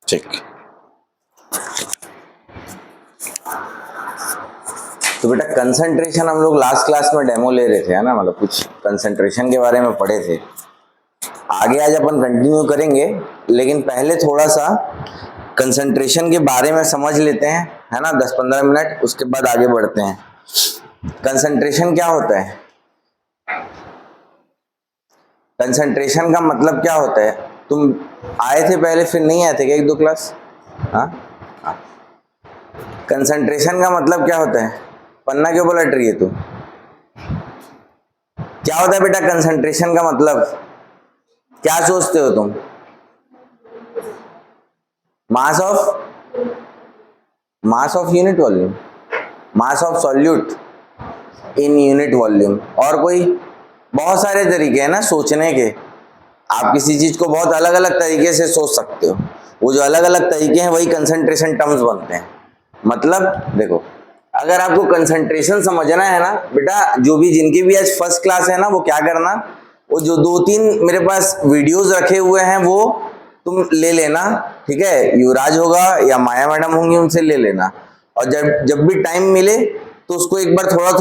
ठीक। तो बेटा कंसंट्रेशन हम लोग लास्ट क्लास में डेमो ले रहे थे, है ना, मतलब कुछ कंसंट्रेशन के बारे में पढ़े थे। आगे आज अपन कंटिन्यू करेंगे, लेकिन पहले थोड़ा सा कंसंट्रेशन के बारे में समझ लेते हैं, है ना, 10-15 मिनट, उसके बाद आगे बढ़ते हैं। कंसंट्रेशन क्या होता है? कंसंट्रेशन का मतलब क्या होता है? तुम आए थे पहले, फिर नहीं आए थे क्या 1-2 क्लास? हाँ, कंसंट्रेशन का मतलब क्या होता है? पन्ना क्यों पलट रही है तू? क्या होता है बेटा कंसंट्रेशन का मतलब? क्या सोचते हो तुम? Mass of unit volume, mass of solute in unit volume. और कोई बहुत सारे तरीके हैं ना सोचने के। आप किसी चीज को बहुत अलग अलग तरीके से सोच सकते हो। वो जो अलग अलग तरीके हैं वही कंसंट्रेशन टर्म्स बनते हैं। मतलब देखो, अगर आपको कंसंट्रेशन समझना है ना बेटा, जो भी जिनकी भी आज फर्स्ट क्लास है ना, वो क्या करना, वो जो 2-3 मेरे पास वीडियोस रखे हुए हैं वो तुम ले लेना, ठीक है। युवराज होगा या माया मैडम होंगी, उनसे ले लेना। और जब जब भी टाइम मिले तो उसको एक बार थोड़ा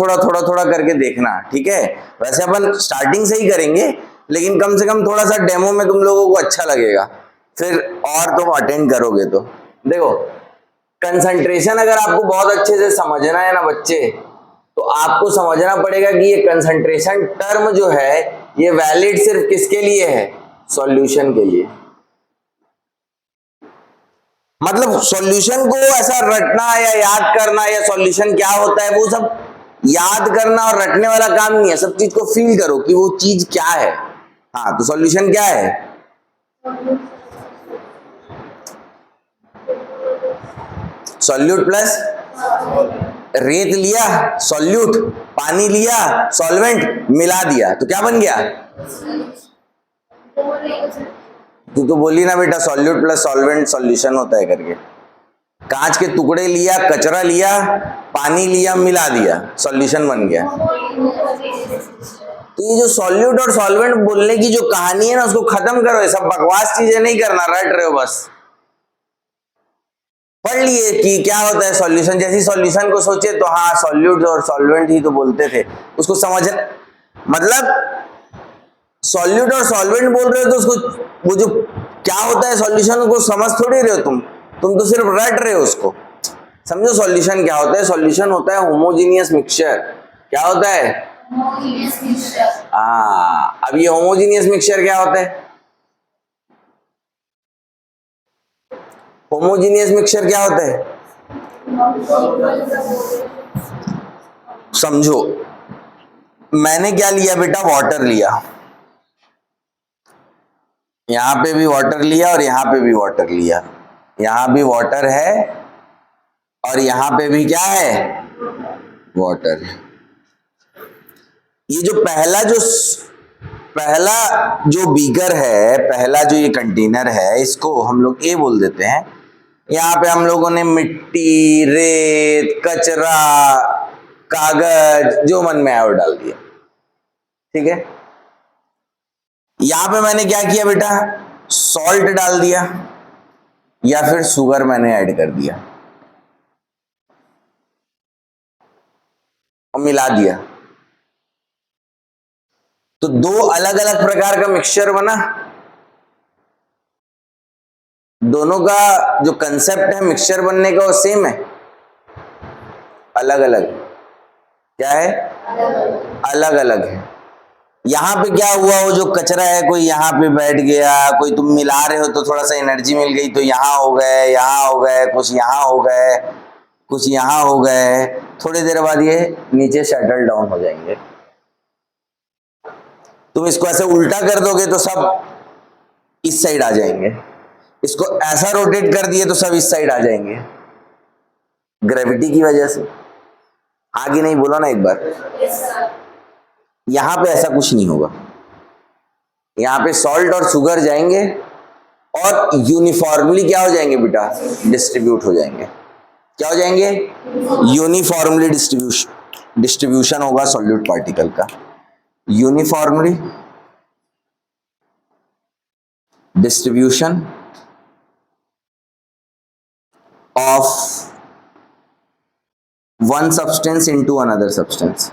थोड़ा करके देखना, ठीक है। वैसे अपन स्टार्टिंग से ही करेंगे, लेकिन कम से कम थोड़ा सा डेमो में तुम लोगों को अच्छा लगेगा, फिर और तुम अटेंड करोगे। तो देखो, कंसंट्रेशन अगर आपको बहुत अच्छे से समझना है ना बच्चे, तो आपको समझना पड़ेगा कि ये कंसंट्रेशन टर्म जो है ये वैलिड सिर्फ किसके लिए है? सॉल्यूशन के लिए। मतलब सॉल्यूशन को ऐसा रटना या याद करना, या सॉल्यूशन क्या होता है वो सब याद करना और रटने वाला काम नहीं है। सब चीज को फील करो कि वो चीज क्या है। हाँ, तो सॉल्यूशन क्या है? सॉल्यूट प्लस रेत लिया, सॉल्यूट, पानी लिया, सॉल्वेंट, मिला दिया, तो क्या बन गया? तू तो बोली ना बेटा सॉल्यूट प्लस सॉल्वेंट सॉल्यूशन होता है करके। कांच के टुकड़े लिया, कचरा लिया, पानी लिया, मिला दिया, सॉल्यूशन बन गया। तो ये जो सॉल्यूट और सॉल्वेंट बोलने की जो कहानी है ना, उसको खत्म करो। ये सब बकवास चीजें नहीं करना, रट रहे हो बस। पढ़ लिए कि क्या होता है सॉल्यूशन। जैसे सॉल्यूशन को सोचे तो हाँ, सॉल्यूट और सॉल्वेंट ही तो बोलते थे, उसको समझ, मतलब सॉल्यूट और सॉल्वेंट बोल रहे हो तो उसको, वो जो क्या होता है सॉल्यूशन को समझ थोड़ी रहे हो तुम तो सिर्फ रट रहे हो उसको। समझो सॉल्यूशन क्या होता है। सॉल्यूशन होता है होमोजीनियस मिक्सचर। क्या होता है? Homogeneous mixture. हाँ, अब ये होमोजीनियस मिक्सचर क्या होता है? होमोजीनियस मिक्सचर क्या होता है? समझो, मैंने क्या लिया बेटा? वाटर लिया। यहां पे भी वाटर लिया और यहां पे भी वाटर लिया। यहां भी वाटर है और यहां पे भी क्या है? वाटर। ये जो पहला जो बीकर है, पहला जो ये कंटेनर है, इसको हम लोग ए बोल देते हैं। यहाँ पे हम लोगों ने मिट्टी, रेत, कचरा, कागज, जो मन में आया वो डाल दिया, ठीक है। यहां पे मैंने क्या किया बेटा? सॉल्ट डाल दिया या फिर शुगर मैंने ऐड कर दिया और मिला दिया। तो दो अलग अलग प्रकार का मिक्सचर बना। दोनों का जो कंसेप्ट है मिक्सचर बनने का वो सेम है, अलग अलग। क्या है? अलग अलग है। यहां पे क्या हुआ, वो जो कचरा है कोई यहां पे बैठ गया, कोई तुम मिला रहे हो तो थोड़ा सा एनर्जी मिल गई, तो यहां हो गए, यहां हो गए, कुछ यहां हो गए, कुछ यहां हो गए। थोड़ी देर बाद ये नीचे सेटल डाउन हो जाएंगे। तुम इसको ऐसे उल्टा कर दोगे तो सब इस साइड आ जाएंगे। इसको ऐसा रोटेट कर दिए तो सब इस साइड आ जाएंगे, ग्रेविटी की वजह से। आगे नहीं बोला ना एक बार? यहां पे ऐसा कुछ नहीं होगा। यहां पे सॉल्ट और शुगर जाएंगे और यूनिफॉर्मली क्या हो जाएंगे बेटा? डिस्ट्रीब्यूट हो जाएंगे। क्या हो जाएंगे? यूनिफॉर्मली डिस्ट्रीब्यूशन होगा सॉल्यूट पार्टिकल का। Uniformly distribution of one substance into another substance.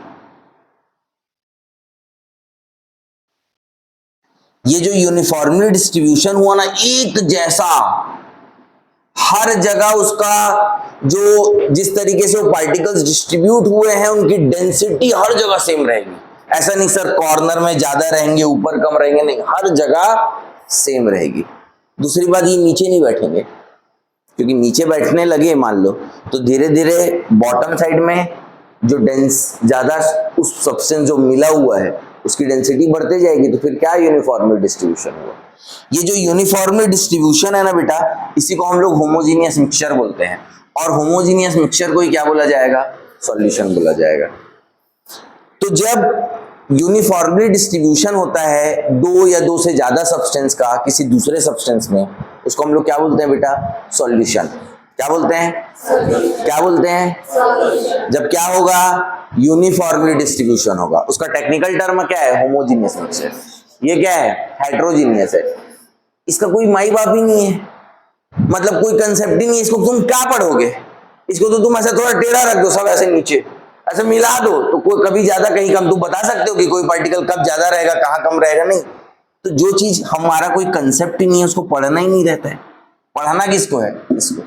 ये जो यूनिफॉर्मली डिस्ट्रीब्यूशन हुआ ना, एक जैसा हर जगह उसका जो जिस तरीके से वो पार्टिकल्स डिस्ट्रीब्यूट हुए हैं उनकी डेंसिटी हर जगह सेम रहेगी। ऐसा नहीं सर कॉर्नर में ज्यादा रहेंगे ऊपर कम रहेंगे, नहीं, हर जगह सेम रहेगी। दूसरी बात, ये नीचे नहीं बैठेंगे, क्योंकि नीचे बैठने लगे मान लो तो धीरे धीरे बॉटम साइड में जो डेंस ज्यादा उस सब्सटेंस जो मिला हुआ है उसकी डेंसिटी बढ़ते जाएगी, तो फिर क्या यूनिफॉर्मली डिस्ट्रीब्यूशन हुआ। ये जो यूनिफॉर्मली डिस्ट्रीब्यूशन है ना बेटा, इसी को हम लोग होमोजीनियस मिक्सचर बोलते हैं, और होमोजीनियस मिक्सचर को ही क्या बोला जाएगा, सॉल्यूशन बोला जाएगा। तो जब यूनिफॉर्मली डिस्ट्रीब्यूशन होता है दो या दो से ज्यादा सब्सटेंस का किसी दूसरे सब्सटेंस में, उसको हम लोग क्या बोलते हैं बेटा, सॉल्यूशन। क्या बोलते हैं, क्या बोलते हैं, जब क्या होगा, यूनिफॉर्मली डिस्ट्रीब्यूशन होगा। उसका टेक्निकल टर्म क्या है, होमोजीनियस मिक्सचर। ये क्या है, हेट्रोजीनियस है। इसका कोई माई बाप ही नहीं है, मतलब कोई कंसेप्ट ही नहीं है। इसको तुम क्या पढ़ोगे, इसको तो तुम ऐसे थोड़ा टेढ़ा रख दो, सब ऐसे नीचे ऐसे मिला दो, तो कोई कभी ज्यादा कहीं कम तुम बता सकते हो कि कोई पार्टिकल कब ज्यादा रहेगा कहाँ कम रहेगा, नहीं। तो जो चीज हमारा कोई कंसेप्ट ही नहीं है उसको पढ़ना ही नहीं रहता है। पढ़ाना किसको है, इसको।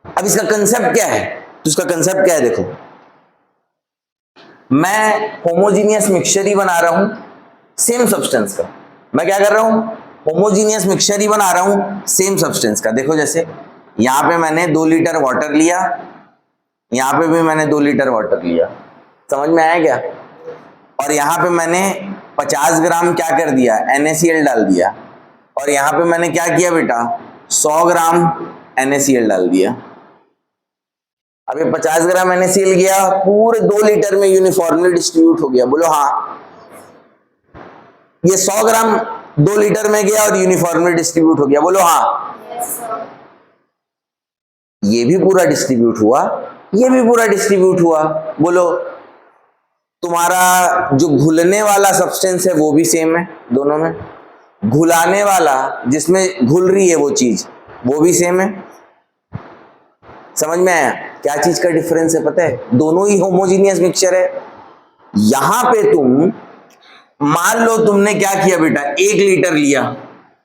अब इसका कंसेप्ट क्या है, तो इसका कंसेप्ट क्या है, देखो मैं होमोजीनियस मिक्सचर ही बना रहा हूं सेम सब्सटेंस का। मैं क्या कर रहा हूं, होमोजीनियस मिक्सचर ही बना रहा हूं सेम सब्सटेंस का। देखो जैसे यहां पे मैंने 2 लीटर वाटर लिया, यहां पे भी मैंने 2 लीटर वाटर लिया, समझ में आया क्या। और यहां पे मैंने 50 ग्राम क्या कर दिया, NaCl डाल दिया, और यहां पे मैंने क्या किया बेटा, 100 ग्राम NaCl डाल दिया। अब ये 50 ग्राम NaCl गया, पूरे 2 लीटर में यूनिफॉर्मली डिस्ट्रीब्यूट हो गया, बोलो हाँ। ये 100 ग्राम 2 लीटर में गया और यूनिफॉर्मली डिस्ट्रीब्यूट हो गया, बोलो हाँ। ये भी पूरा डिस्ट्रीब्यूट हुआ, ये भी पूरा डिस्ट्रीब्यूट हुआ, बोलो। तुम्हारा जो घुलने वाला सब्सटेंस है वो भी सेम है दोनों में, घुलाने वाला जिसमें घुल रही है वो चीज वो भी सेम है। समझ में आया क्या चीज का डिफरेंस है, पता है, दोनों ही होमोजीनियस मिक्सचर है। यहां पे तुम मान लो तुमने क्या किया बेटा, 1 लीटर लिया,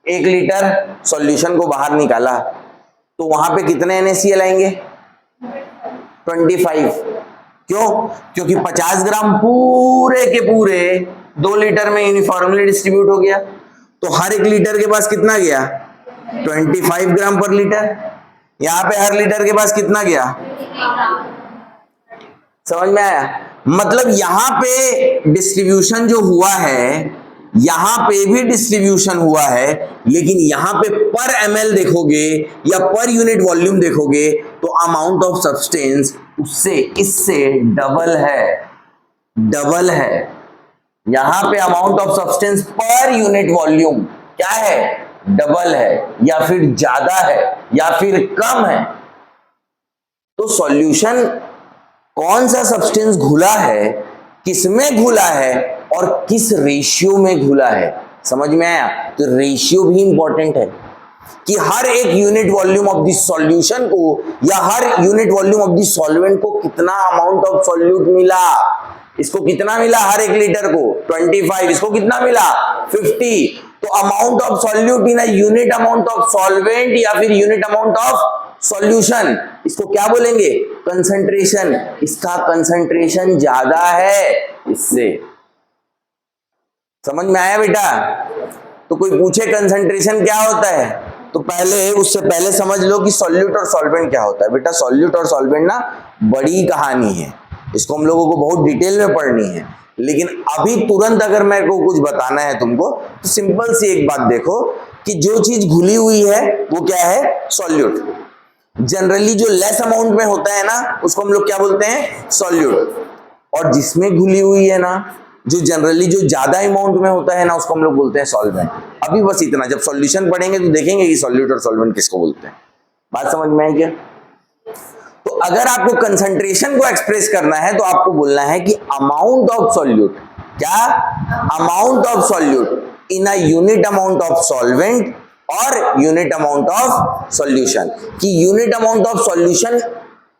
1 लीटर सॉल्यूशन को बाहर निकाला, तो वहां पे कितने NaCl आएंगे, 25। क्यों, क्योंकि 50 ग्राम पूरे के पूरे 2 लीटर में यूनिफॉर्मली डिस्ट्रीब्यूट हो गया, तो हर 1 लीटर के पास कितना गया, 25 ग्राम पर लीटर। यहां पे हर लीटर के पास कितना गया, समझ में आया। मतलब यहां पे डिस्ट्रीब्यूशन जो हुआ है, यहां पे भी डिस्ट्रीब्यूशन हुआ है, लेकिन यहां पे पर ml देखोगे या पर यूनिट वॉल्यूम देखोगे तो अमाउंट ऑफ सब्सटेंस उससे इससे डबल है, डबल है। यहां पे amount of substance per unit volume क्या है, डबल है, या फिर ज्यादा है, या फिर कम है। तो सॉल्यूशन कौन सा सब्सटेंस घुला है, किसमें घुला है और किस रेशियो में घुला है, समझ में आया। तो रेशियो भी इंपॉर्टेंट है कि हर एक unit volume of the solution को या हर unit volume of the solvent को कितना अमाउंट ऑफ सॉल्यूट मिला। इसको कितना मिला, हर 1 लीटर को 25, इसको कितना मिला 50। तो amount of solute in a unit amount of solvent या फिर यूनिट अमाउंट ऑफ सॉल्यूशन, इसको क्या बोलेंगे, कंसंट्रेशन। इसका कंसंट्रेशन ज्यादा है इससे, समझ में आया बेटा। तो कोई पूछे कंसंट्रेशन क्या होता है, तो पहले उससे पहले समझ लो कि सॉल्यूट और सॉल्वेंट क्या होता है। बेटा सॉल्यूट और सॉल्वेंट ना बड़ी कहानी है, इसको हम लोगों को बहुत डिटेल में पढ़नी है, लेकिन अभी तुरंत अगर मेरे को कुछ बताना है तुमको तो सिंपल सी एक बात देखो कि जो चीज घुली हुई है वो क्या है, सॉल्यूट। जनरली जो लेस अमाउंट में होता है ना उसको हम लोग क्या बोलते हैं, सॉल्यूट। और जिसमें घुली हुई है ना, जो जनरली जो ज्यादा अमाउंट में होता है ना, उसको हम लोग बोलते हैं सॉल्वेंट। अभी बस इतना, जब सॉल्यूशन पढ़ेंगे तो देखेंगे कि सॉल्यूट और सॉल्वेंट किसको बोलते हैं। बात समझ में आई क्या। तो अगर आपको कंसंट्रेशन को एक्सप्रेस करना है तो आपको बोलना है कि अमाउंट ऑफ सॉल्यूट, क्या, amount of solute in a unit amount of solvent और यूनिट अमाउंट ऑफ सॉल्यूशन, कि यूनिट अमाउंट ऑफ सॉल्यूशन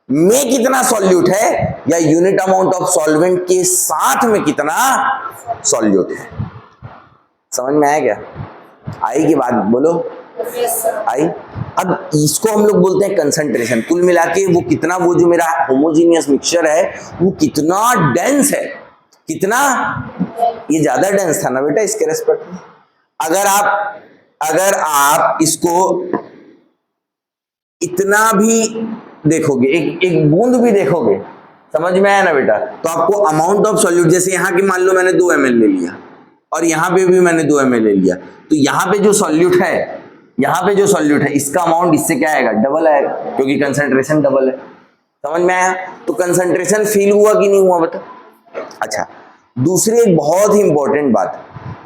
में कितना सॉल्यूट है या यूनिट अमाउंट ऑफ सॉल्वेंट के साथ में कितना सॉल्यूट है। समझ में आया क्या? आई की बात बोलो, आई। अब इसको हम लोग बोलते हैं कंसंट्रेशन। कुल मिला के वो कितना, वो जो मेरा होमोजीनियस मिक्सचर है वो कितना डेंस है, कितना, ये ज्यादा डेंस था ना बेटा इसके रेस्पेक्ट में। अगर आप इसको इतना भी देखोगे, एक बूंद भी देखोगे, समझ में आया ना बेटा, तो आपको अमाउंट ऑफ सॉल्यूट, जैसे यहाँ की मान लो मैंने 2 ml ले लिया और यहाँ पे भी मैंने 2 ml ले लिया, तो यहाँ पे जो सॉल्यूट है, यहाँ पे जो सॉल्यूट है इसका अमाउंट इससे क्या आएगा, डबल आएगा, क्योंकि कंसंट्रेशन डबल है। समझ में आया? तो कंसंट्रेशन फील हुआ कि नहीं हुआ बता। अच्छा, दूसरी एक बहुत ही इंपॉर्टेंट बात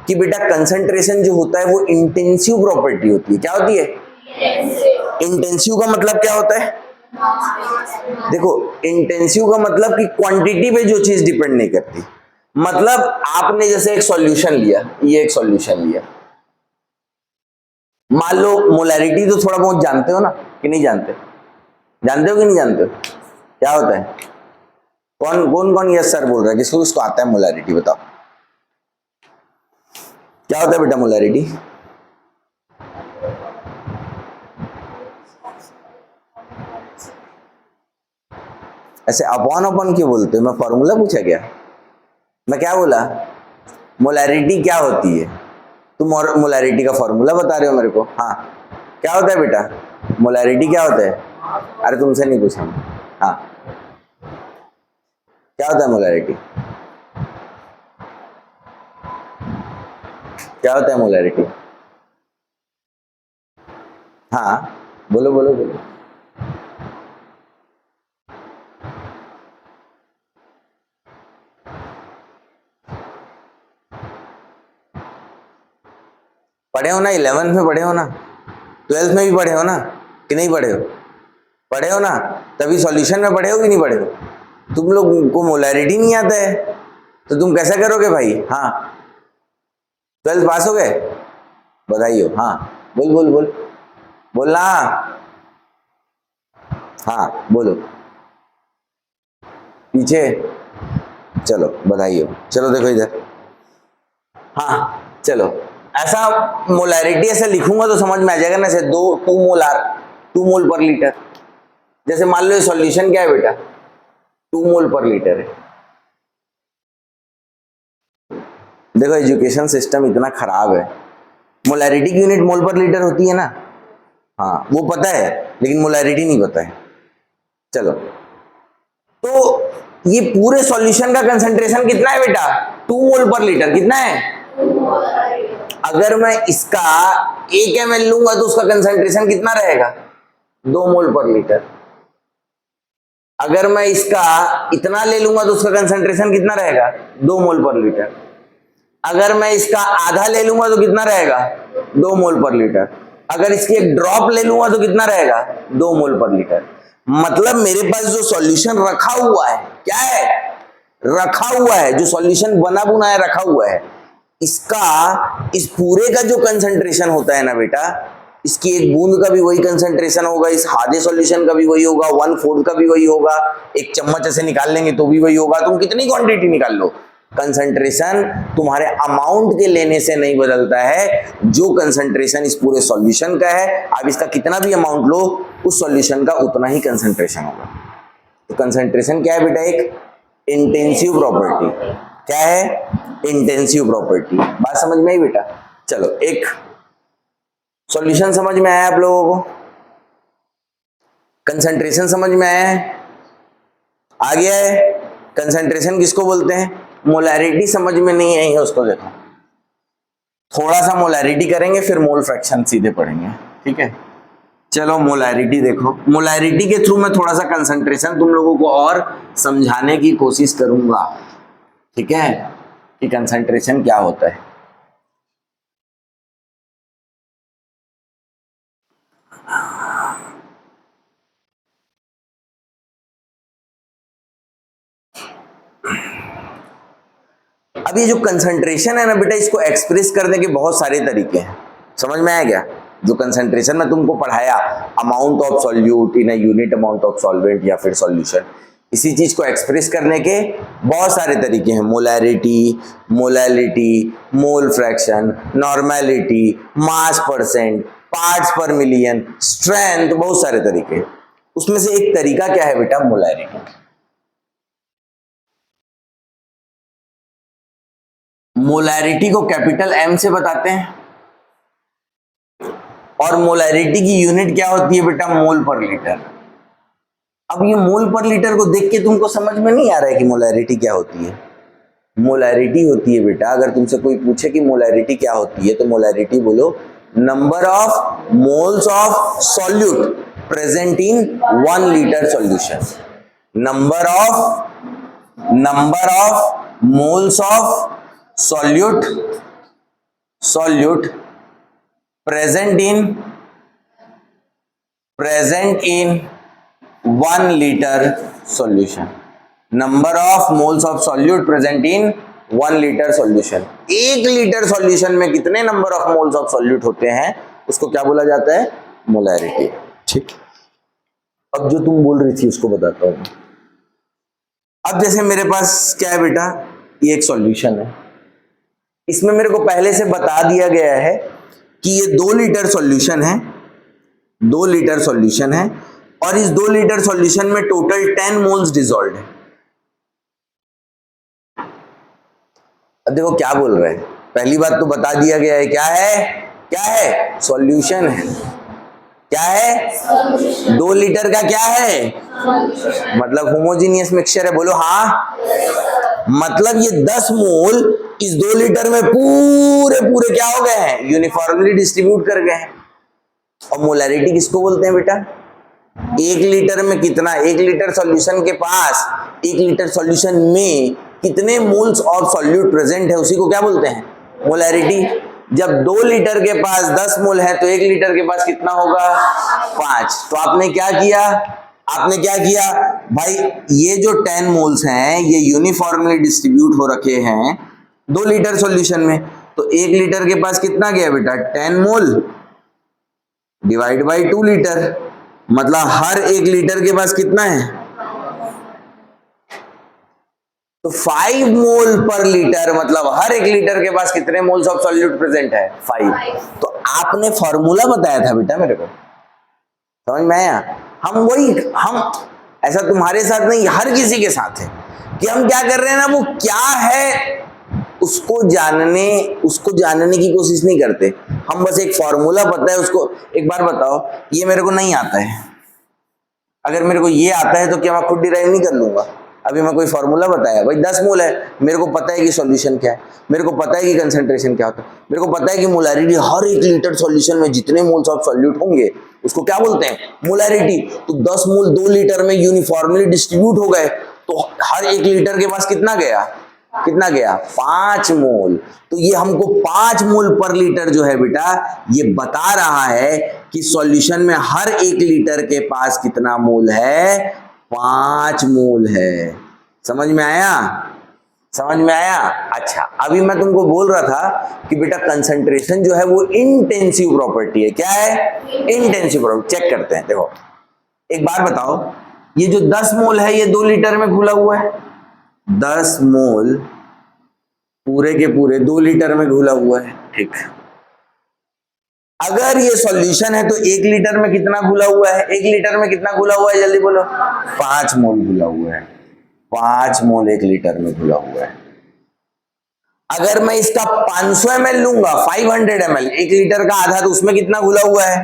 कि बेटा कंसंट्रेशन जो होता है वो इंटेंसिव प्रॉपर्टी होती है। क्या होती है? इंटेंसिव का मतलब क्या होता है? देखो, इंटेंसिव का मतलब कि क्वांटिटी पे जो चीज डिपेंड नहीं करती। मतलब आपने जैसे एक सॉल्यूशन लिया, ये एक सॉल्यूशन लिया, मान लो मोलैरिटी तो थोड़ा बहुत जानते हो ना कि नहीं जानते? जानते हो कि नहीं जानते हो? क्या होता है? कौन यस सर बोल रहा है? किसको किसको आता है मोलैरिटी? बताओ क्या होता है बेटा मोलैरिटी? ऐसे अपॉन क्यों बोलते हो? मैं फॉर्मूला पूछा क्या? मैं क्या बोला? मोलैरिटी क्या होती है? तुम और मोलैरिटी का फॉर्मूला बता रहे हो मेरे को। हाँ, क्या होता है बेटा मोलैरिटी? क्या होता है? अरे तुमसे नहीं पूछा मैं। हाँ, क्या होता है मोलैरिटी? क्या होता है मोलैरिटी? हाँ, बोलो बोलो बोलो। पढ़े हो ना? 11th में पढ़े हो ना? 12th में भी पढ़े हो ना कि नहीं पढ़े हो? पढ़े हो ना? तभी सॉल्यूशन में पढ़े हो कि नहीं पढ़े हो? तुम लोग को मोलैरिटी नहीं आता है तो तुम कैसे करोगे भाई? हाँ, 12th पास हो गए? बधाई हो। हाँ, बोल बोल बोल बोलना। हाँ बोलो, पीछे चलो, बधाई हो। चलो देखो इधर। हाँ चलो, ऐसा मोलैरिटी ऐसे लिखूंगा तो समझ में आ जाएगा ना। ऐसे 2 मोल पर लीटर। जैसे मान लो ये सॉल्यूशन क्या है बेटा? 2 मोल पर लीटर है। देखो एजुकेशन सिस्टम इतना खराब है, मोलैरिटी की यूनिट मोल पर लीटर होती है ना। हाँ वो पता है, लेकिन मोलैरिटी नहीं पता है। चलो, तो ये पूरे सॉल्यूशन का कंसंट्रेशन कितना है बेटा? 2 मोल पर लीटर। कितना है? अगर मैं इसका 1 ml लूंगा तो उसका कंसंट्रेशन कितना रहेगा? 2 मोल पर लीटर। अगर मैं इसका इतना ले लूंगा तो उसका कंसंट्रेशन कितना रहेगा? 2 मोल पर लीटर। अगर मैं इसका आधा ले लूंगा तो कितना रहेगा? 2 मोल पर लीटर। अगर इसकी एक ड्रॉप ले लूंगा तो कितना रहेगा? 2 मोल पर लीटर। मतलब मेरे पास जो सॉल्यूशन रखा हुआ है, क्या है? रखा हुआ है, जो सॉल्यूशन बना बुना है रखा हुआ है, इसका, इस पूरे का जो कंसंट्रेशन होता है ना बेटा, इसकी एक बूंद का भी वही कंसंट्रेशन होगा, इस आधे सॉल्यूशन का भी वही होगा, 1/4 का भी वही होगा, एक चम्मच ऐसे निकाल लेंगे तो भी वही होगा। तुम कितनी क्वांटिटी निकाल लो, कंसंट्रेशन तुम्हारे अमाउंट के लेने से नहीं बदलता है। जो कंसंट्रेशन इस पूरे सॉल्यूशन का है, आप इसका कितना भी अमाउंट लो, उस सॉल्यूशन का उतना ही कंसंट्रेशन होगा। तो कंसंट्रेशन क्या है बेटा? एक इंटेंसिव प्रॉपर्टी। क्या है? Intensive property. बात समझ में आई बेटा? चलो, एक सॉल्यूशन समझ में आया आप लोगों को? कंसंट्रेशन समझ में आया है? आ गया है? कंसंट्रेशन किसको बोलते हैं? मोलैरिटी समझ में नहीं आई है उसको देखो, थोड़ा सा मोलैरिटी करेंगे फिर मोल फ्रैक्शन सीधे पढ़ेंगे। ठीक है, चलो मोलैरिटी देखो। मोलैरिटी के थ्रू मैं थोड़ा सा कंसंट्रेशन तुम लोगों को और समझाने की कोशिश करूंगा। ठीक है, कि कंसंट्रेशन क्या होता है। अब ये जो कंसंट्रेशन है ना बेटा, इसको एक्सप्रेस करने के बहुत सारे तरीके हैं। समझ में आया क्या? जो कंसंट्रेशन में तुमको पढ़ाया, amount of solute in a unit amount of solvent या फिर सॉल्यूशन, इसी चीज को एक्सप्रेस करने के बहुत सारे तरीके हैं। Molarity, molality, mole fraction, normality, मास परसेंट, पार्ट्स पर मिलियन, स्ट्रेंथ, बहुत सारे तरीके। उसमें से एक तरीका क्या है बेटा? मोलैरिटी। मोलैरिटी को कैपिटल एम से बताते हैं और मोलैरिटी की यूनिट क्या होती है बेटा? मोल पर लीटर। अब ये मोल पर लीटर को देख के तुमको समझ में नहीं आ रहा है कि मोलैरिटी क्या होती है? मोलैरिटी होती है बेटा, अगर तुमसे कोई पूछे कि मोलैरिटी क्या होती है तो मोलैरिटी बोलो number of moles of solute present in 1 litre solution. Number of moles of solute present in 1 liter solution। number of moles of solute present in 1 liter solution। 1 litre solution में कितने number of moles of solute होते हैं उसको क्या बोला जाता है? Molarity. ठीक, अब जो तुम बोल रही थी उसको बताता हूं। अब जैसे मेरे पास क्या है बेटा? ये एक सॉल्यूशन है, इसमें मेरे को पहले से बता दिया गया है कि ये 2 लीटर सॉल्यूशन है, 2 लीटर सॉल्यूशन है और इस 2 लीटर सॉल्यूशन में टोटल 10 मोल्स डिसॉल्व्ड है। अब देखो क्या बोल रहे हैं, पहली बात तो बता दिया गया है क्या है? क्या है? सॉल्यूशन है। क्या है? 2 लीटर का क्या है? मतलब होमोजीनियस मिक्सचर है। बोलो हाँ। मतलब ये 10 मोल इस 2 लीटर में पूरे पूरे क्या हो गए हैं? यूनिफॉर्मली डिस्ट्रीब्यूट कर गए हैं। और मोलैरिटी किसको बोलते हैं बेटा? 1 लीटर में कितना? 1 लीटर सॉल्यूशन के पास, 1 लीटर सॉल्यूशन में कितने मोल्स ऑफ सॉल्यूट प्रेजेंट है उसी को क्या बोलते हैं? मोलैरिटी। जब 2 लीटर के पास 10 मोल है तो 1 लीटर के पास कितना होगा? 5। तो आपने क्या किया भाई? ये जो 10 मोल्स हैं ये यूनिफॉर्मली डिस्ट्रीब्यूट हो रखे हैं 2 लीटर सॉल्यूशन में, तो 1 लीटर के पास कितना गया बेटा? 10 मोल डिवाइड बाई 2 लीटर, मतलब हर 1 लीटर के पास कितना है? तो 5 मोल पर लीटर, मतलब हर 1 लीटर के पास कितने मोल्स ऑफ सॉल्यूट प्रेजेंट है? 5। तो आपने फॉर्मूला बताया था बेटा मेरे को, समझ में आया? हम ऐसा तुम्हारे साथ नहीं, हर किसी के साथ है कि हम क्या कर रहे हैं ना, वो क्या है उसको जानने की कोशिश नहीं करते। हम बस एक फॉर्मूला पता है उसको, एक बार बताओ ये मेरे को नहीं आता है, अगर मेरे को ये आता है तो क्या मैं खुद डिराइव नहीं कर लूंगा? अभी मैं कोई फॉर्मूला बताया भाई 10 मोल है, मेरे को पता है कि सॉल्यूशन क्या है, मेरे को पता है कि कंसंट्रेशन क्या होता है, मेरे को पता है कि मोलैरिटी, हर 1 लीटर सॉल्यूशन में जितने मोल्स ऑफ सॉल्यूट होंगे उसको क्या बोलते हैं? मोलैरिटी। तो 10 मोल 2 लीटर में यूनिफॉर्मली डिस्ट्रीब्यूट हो गए, तो हर 1 लीटर के पास कितना गया? 5 मोल। तो ये हमको 5 मोल पर लीटर जो है बेटा ये बता रहा है कि सॉल्यूशन में हर 1 लीटर के पास कितना मोल है? 5 मोल है। समझ में आया? अच्छा, अभी मैं तुमको बोल रहा था कि बेटा कंसंट्रेशन जो है वो इंटेंसिव प्रॉपर्टी है। क्या है? Intensive property. चेक करते हैं, देखो एक बार बताओ, ये जो 10 मोल है ये 2 लीटर में घुला हुआ है, 10 मोल पूरे के पूरे 2 लीटर में घुला हुआ है। ठीक, अगर ये सॉल्यूशन है तो 1 लीटर में कितना घुला हुआ है? 1 लीटर में कितना घुला हुआ है? जल्दी बोलो। 5 मोल घुला हुआ है। 5 मोल 1 लीटर में घुला हुआ है। अगर मैं इसका 500 ml लूंगा, 500 ml, 1 लीटर का आधा, तो उसमें कितना घुला हुआ है?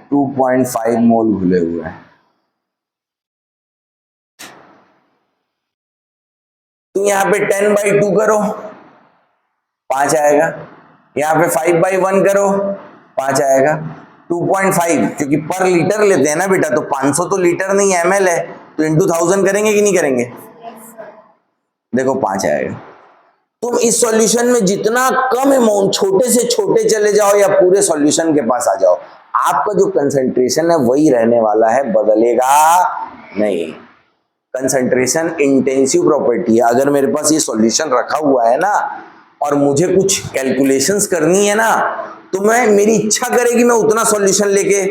2.5 मोल घुले हुए हैं। तो यहां पे 10/2 करो, 5 आएगा। यहां पे 5/1 करो, 5 आएगा। 2.5 क्योंकि पर लीटर लेते हैं ना बेटा, तो 500 तो लीटर नहीं ml है, तो इंटू 1000 करेंगे कि नहीं करेंगे? देखो 5 आएगा। तुम इस सॉल्यूशन में जितना कम अमाउंट, छोटे से छोटे चले जाओ या पूरे सॉल्यूशन के पास आ जाओ, आपका जो कंसंट्रेशन है वही रहने वाला है, बदलेगा नहीं। कंसंट्रेशन इंटेंसिव प्रॉपर्टी है। अगर मेरे पास ये सॉल्यूशन रखा हुआ है ना और मुझे कुछ कैलकुलेशंस करनी है ना, तो मैं, मेरी इच्छा करेगी मैं उतना सॉल्यूशन लेके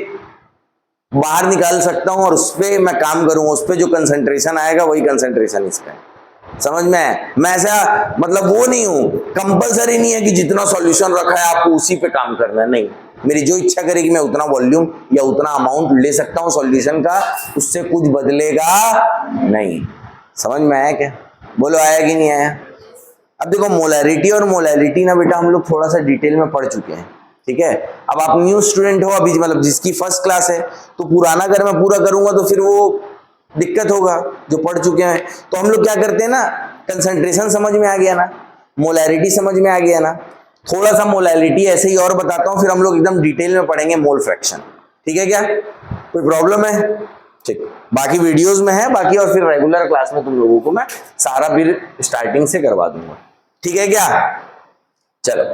बाहर निकाल सकता हूं और उस पर मैं काम करूंगा, उस पर जो कंसंट्रेशन आएगा वही कंसंट्रेशन इसका है। समझ में आया? मैं ऐसा मतलब वो नहीं हूं, कंपलसरी नहीं है कि जितना सॉल्यूशन रखा है आपको उसी पे काम करना है, नहीं। मेरी जो इच्छा करेगी मैं उतना वॉल्यूम या उतना अमाउंट ले सकता हूं सॉल्यूशन का, उससे कुछ बदलेगा नहीं। समझ में आया क्या? बोलो आया कि नहीं आया? अब देखो मोलैरिटी और मोलैलिटी ना बेटा हम लोग थोड़ा सा डिटेल में पढ़ चुके हैं, ठीक है। अब आप न्यू स्टूडेंट हो अभी, मतलब जिसकी फर्स्ट क्लास है, तो पुराना अगर मैं पूरा करूंगा तो फिर वो दिक्कत होगा जो पढ़ चुके हैं। तो हम लोग क्या करते हैं ना, कंसंट्रेशन समझ में आ गया ना, मोलैरिटी समझ में आ गया ना, थोड़ा सा मोलैलिटी ऐसे ही और बताता हूं, फिर हम लोग एकदम डिटेल में पढ़ेंगे मोल फ्रैक्शन। ठीक है क्या? कोई प्रॉब्लम है? ठीक, बाकी वीडियोस में है बाकी, और फिर रेगुलर क्लास में तुम लोगों को मैं सारा फिर स्टार्टिंग से करवा दूंगा। ठीक है क्या? चलो,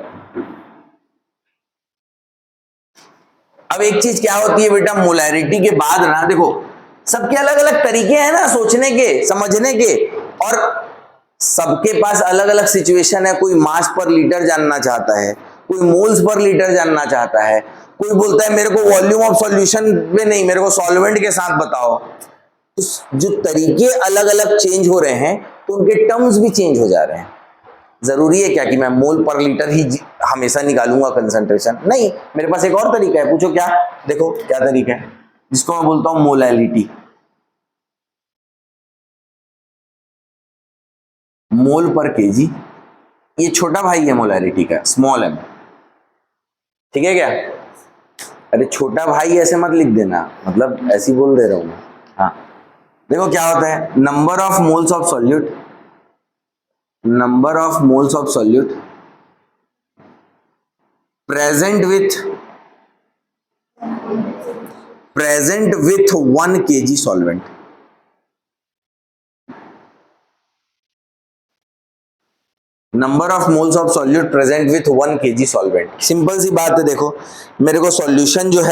अब एक चीज क्या होती है बेटा, मोलैरिटी के बाद ना देखो सबके अलग अलग तरीके हैं ना सोचने के, समझने के, और सबके पास अलग अलग सिचुएशन है। कोई मास पर लीटर जानना चाहता है, कोई मोल्स पर लीटर जानना चाहता है, कोई बोलता है मेरे को वॉल्यूम ऑफ सॉल्यूशन में नहीं, मेरे को सॉल्वेंट के साथ बताओ। तो जो तरीके अलग अलग चेंज हो रहे हैं तो उनके टर्म्स भी चेंज हो जा रहे हैं। जरूरी है क्या कि मैं मोल पर लीटर ही हमेशा निकालूंगा कंसंट्रेशन? नहीं, मेरे पास एक और तरीका है। पूछो क्या? देखो क्या तरीका है, जिसको मैं बोलता हूं मोलैलिटी। मोल पर केजी, ये छोटा भाई है मोलैलिटी का, स्मॉल एम। ठीक है क्या? अरे छोटा भाई ऐसे मत लिख देना, मतलब ऐसे ही बोल दे रहा हूं मैं। हाँ, देखो क्या होता है, number of moles of solute, number of moles of solute present with 1 kg solvent. Number of moles of solute present with 1 kg solvent. Simple सी बात है, देखो मेरे को सॉल्यूशन जो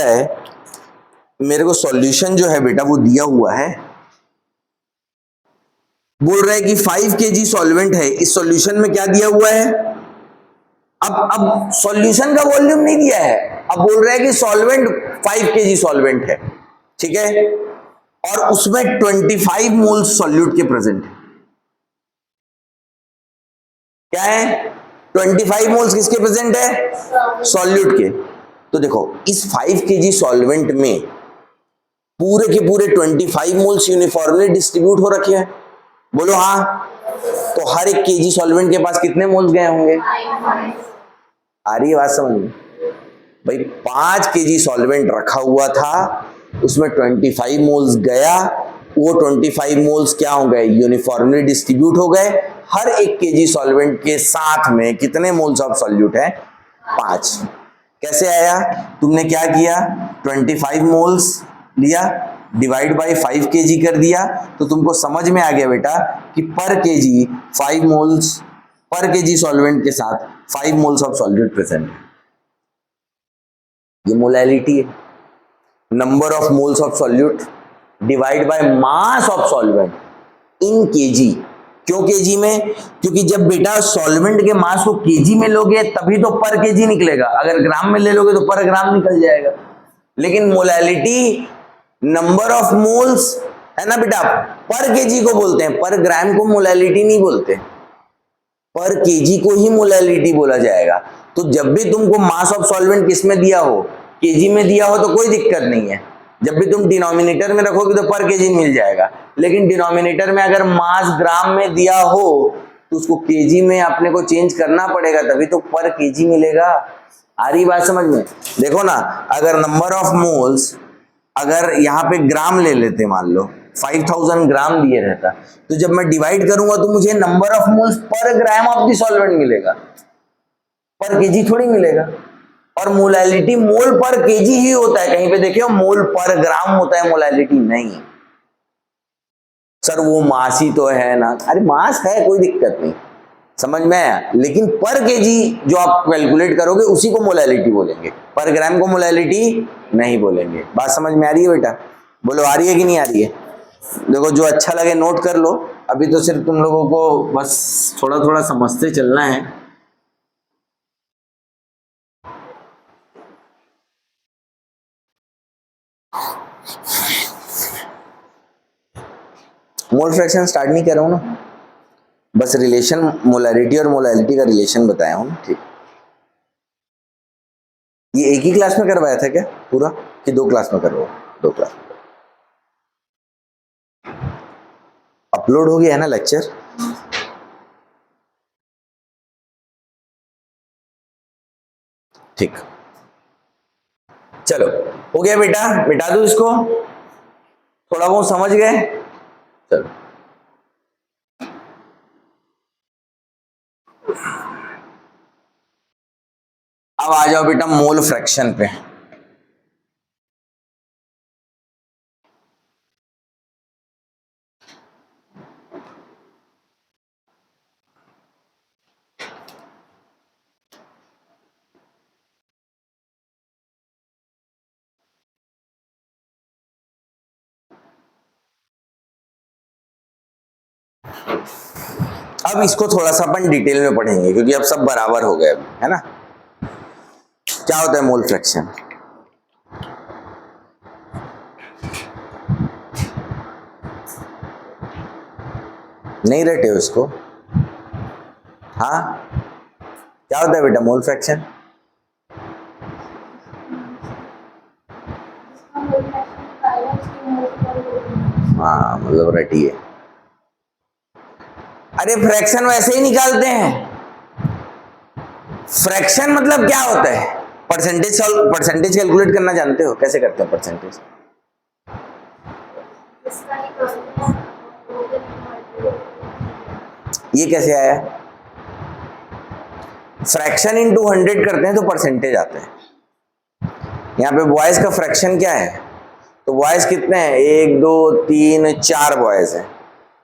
है, बेटा वो दिया हुआ है, बोल रहा है कि 5 kg सॉल्वेंट है। इस सॉल्यूशन में क्या दिया हुआ है? अब सॉल्यूशन का वॉल्यूम नहीं दिया है, अब बोल रहा है कि सॉल्वेंट 5 kg सॉल्वेंट है, ठीक है, और उसमें 25 मोल्स सॉल्यूट के प्रेजेंट है। क्या है? 25 मोल्स किसके प्रेजेंट है? सॉल्यूट के। तो देखो इस 5 kg सॉल्वेंट में पूरे के पूरे 25 मोल्स यूनिफॉर्मली डिस्ट्रीब्यूट हो रखे हैं। बोलो हाँ। तो हर एक केजी सॉल्वेंट के पास कितने मोल्स गए होंगे? आ रही है बात समझ में? भाई 5 kg सॉल्वेंट रखा हुआ था, उसमें 25 मोल्स गया, वो 25 मोल्स क्या हो गए? यूनिफॉर्मली डिस्ट्रीब्यूट हो गए। हर एक केजी सॉल्वेंट के साथ में कितने मोल्स ऑफ सॉल्यूट है? 5। कैसे आया? तुमने क्या किया, 25 मोल्स लिया, डिवाइड बाय 5 kg कर दिया, तो तुमको समझ में आ गया बेटा कि पर केजी 5 मोल्स, पर केजी सॉल्वेंट के साथ 5 मोल्स ऑफ सॉल्यूट प्रेजेंट है। ये मोलैलिटी है। Number of moles of solute divide by mass of solvent in KG. क्यों केजी में? क्योंकि जब बेटा सॉल्वेंट के मास को केजी में लोगे तभी तो पर केजी निकलेगा, अगर ग्राम में ले लोगे तो पर ग्राम निकल जाएगा। लेकिन मोलैलिटी नंबर ऑफ मोल्स है ना बेटा, पर केजी को बोलते हैं, पर ग्राम को मोलैलिटी नहीं बोलते, पर केजी को ही मोलैलिटी बोला जाएगा। तो जब भी तुमको मास ऑफ सॉल्वेंट किस में दिया हो, केजी में दिया हो, तो कोई दिक्कत नहीं है। जब भी तुम डिनोमिनेटर में रखोगे तो पर केजी मिल जाएगा, लेकिन डिनोमिनेटर में अगर मास ग्राम में दिया हो तो उसको केजी में अपने को चेंज करना पड़ेगा, तभी तो पर केजी मिलेगा। आ रही बात समझ में? देखो ना, अगर नंबर ऑफ मोल्स, अगर यहाँ पे ग्राम ले लेते, मान लो 5000 ग्राम दिए रहता, तो जब मैं डिवाइड करूंगा तो मुझे number of moles per gram of the solvent मिलेगा, पर केजी थोड़ी मिलेगा। और मोलैलिटी मोल पर केजी ही होता है, कहीं पे देखिए मोल पर ग्राम होता है, मोलैलिटी नहीं। सर वो मास ही तो है ना, अरे मास है, कोई दिक्कत नहीं, समझ में आया, लेकिन पर केजी जो आप कैलकुलेट करोगे उसी को मोलैलिटी बोलेंगे, पर ग्राम को मोलैलिटी नहीं बोलेंगे। बात समझ में आ रही है बेटा? बोलो आ रही है कि नहीं आ रही है? देखो जो अच्छा लगे नोट कर लो, अभी तो सिर्फ तुम लोगों को बस थोड़ा थोड़ा समझते चलना है। मोल फ्रैक्शन स्टार्ट नहीं कर रहा हूं ना, बस रिलेशन मोलैरिटी और मोलैलिटी का रिलेशन बताया हूं। ठीक, ये एक ही क्लास में करवाया था क्या पूरा, कि दो क्लास में करवाओ? दो क्लास में। अपलोड हो गया है ना लेक्चर? ठीक, चलो हो गया बेटा, मिटा दो इसको, थोड़ा बहुत समझ गए? चलो अब आ जाओ बेटा मोल फ्रैक्शन पे। अब इसको थोड़ा सा अपन डिटेल में पढ़ेंगे क्योंकि अब सब बराबर हो गए अभी, है ना। क्या होता है मोल फ्रैक्शन? नहीं रटे हो इसको? हाँ, क्या होता है बेटा मोल फ्रैक्शन? हाँ मतलब रटिए। अरे फ्रैक्शन वैसे ही निकालते हैं। फ्रैक्शन मतलब क्या होता है? परसेंटेज कैलकुलेट करना जानते हो? कैसे करते हैं परसेंटेज? ये कैसे आया? फ्रैक्शन इन 200 करते हैं तो परसेंटेज आता है। यहाँ पे बॉयज का फ्रैक्शन क्या है? तो बॉयज कितने हैं? 1 2 3 4 बॉयज हैं,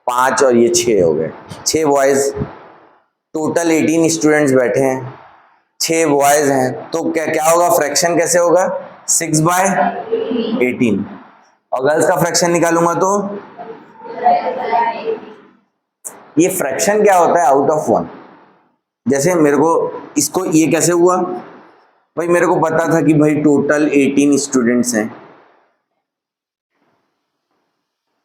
5 और ये 6 हो गए, 6 बॉयज, टोटल 18 स्टूडेंट्स बैठे हैं, 6 बॉयज हैं, तो क्या क्या होगा? फ्रैक्शन कैसे होगा? 6/18। और गर्ल्स का फ्रैक्शन निकालूंगा तो ये फ्रैक्शन क्या होता है? Out of 1। जैसे मेरे को इसको ये कैसे हुआ भाई, मेरे को पता था कि भाई टोटल 18 स्टूडेंट्स हैं,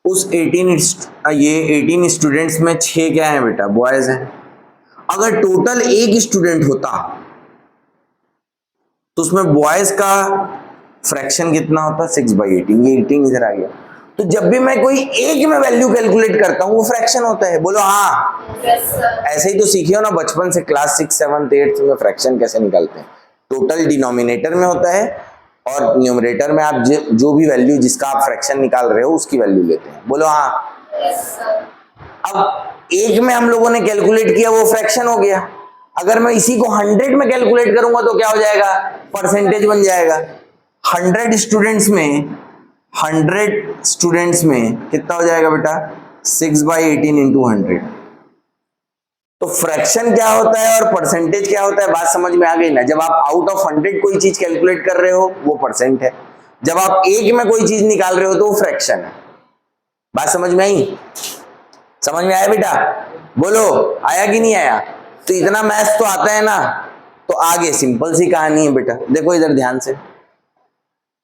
उस 18 स्टूडेंट्स में 6 क्या है बेटा? बॉयज हैं। अगर टोटल एक स्टूडेंट होता तो उसमें बॉयज का फ्रैक्शन कितना होता? 6/18। ये 18 इधर आ गया। तो जब भी मैं कोई एक में वैल्यू कैलकुलेट करता हूं वो फ्रैक्शन होता है। बोलो हाँ। ऐसे ही तो सीखे हो ना बचपन से, क्लास 6 7 8 में फ्रैक्शन कैसे निकालते हैं। टोटल डिनोमिनेटर में होता है और न्यूमरेटर में आप जो भी वैल्यू जिसका आप फ्रैक्शन निकाल रहे हो उसकी वैल्यू लेते हैं। बोलो हाँ। अब एक में हम लोगों ने कैलकुलेट किया, वो फ्रैक्शन हो गया। अगर मैं इसी को 100 में कैलकुलेट करूंगा तो क्या हो जाएगा? परसेंटेज बन जाएगा। 100 स्टूडेंट्स में कितना हो जाएगा बेटा? 6/18 इंटू 100। तो फ्रैक्शन क्या होता है और परसेंटेज क्या होता है, बात समझ में आ गई ना। जब आप आउट ऑफ 100 कोई चीज कैलकुलेट कर रहे हो वो परसेंट है, जब आप एक में कोई चीज निकाल रहे हो तो वो फ्रैक्शन है। बात समझ में आई? समझ में आया बेटा? बोलो आया कि नहीं आया? तो इतना मैथ्स तो आता है ना, तो आगे सिंपल सी कहानी है बेटा। देखो इधर ध्यान से,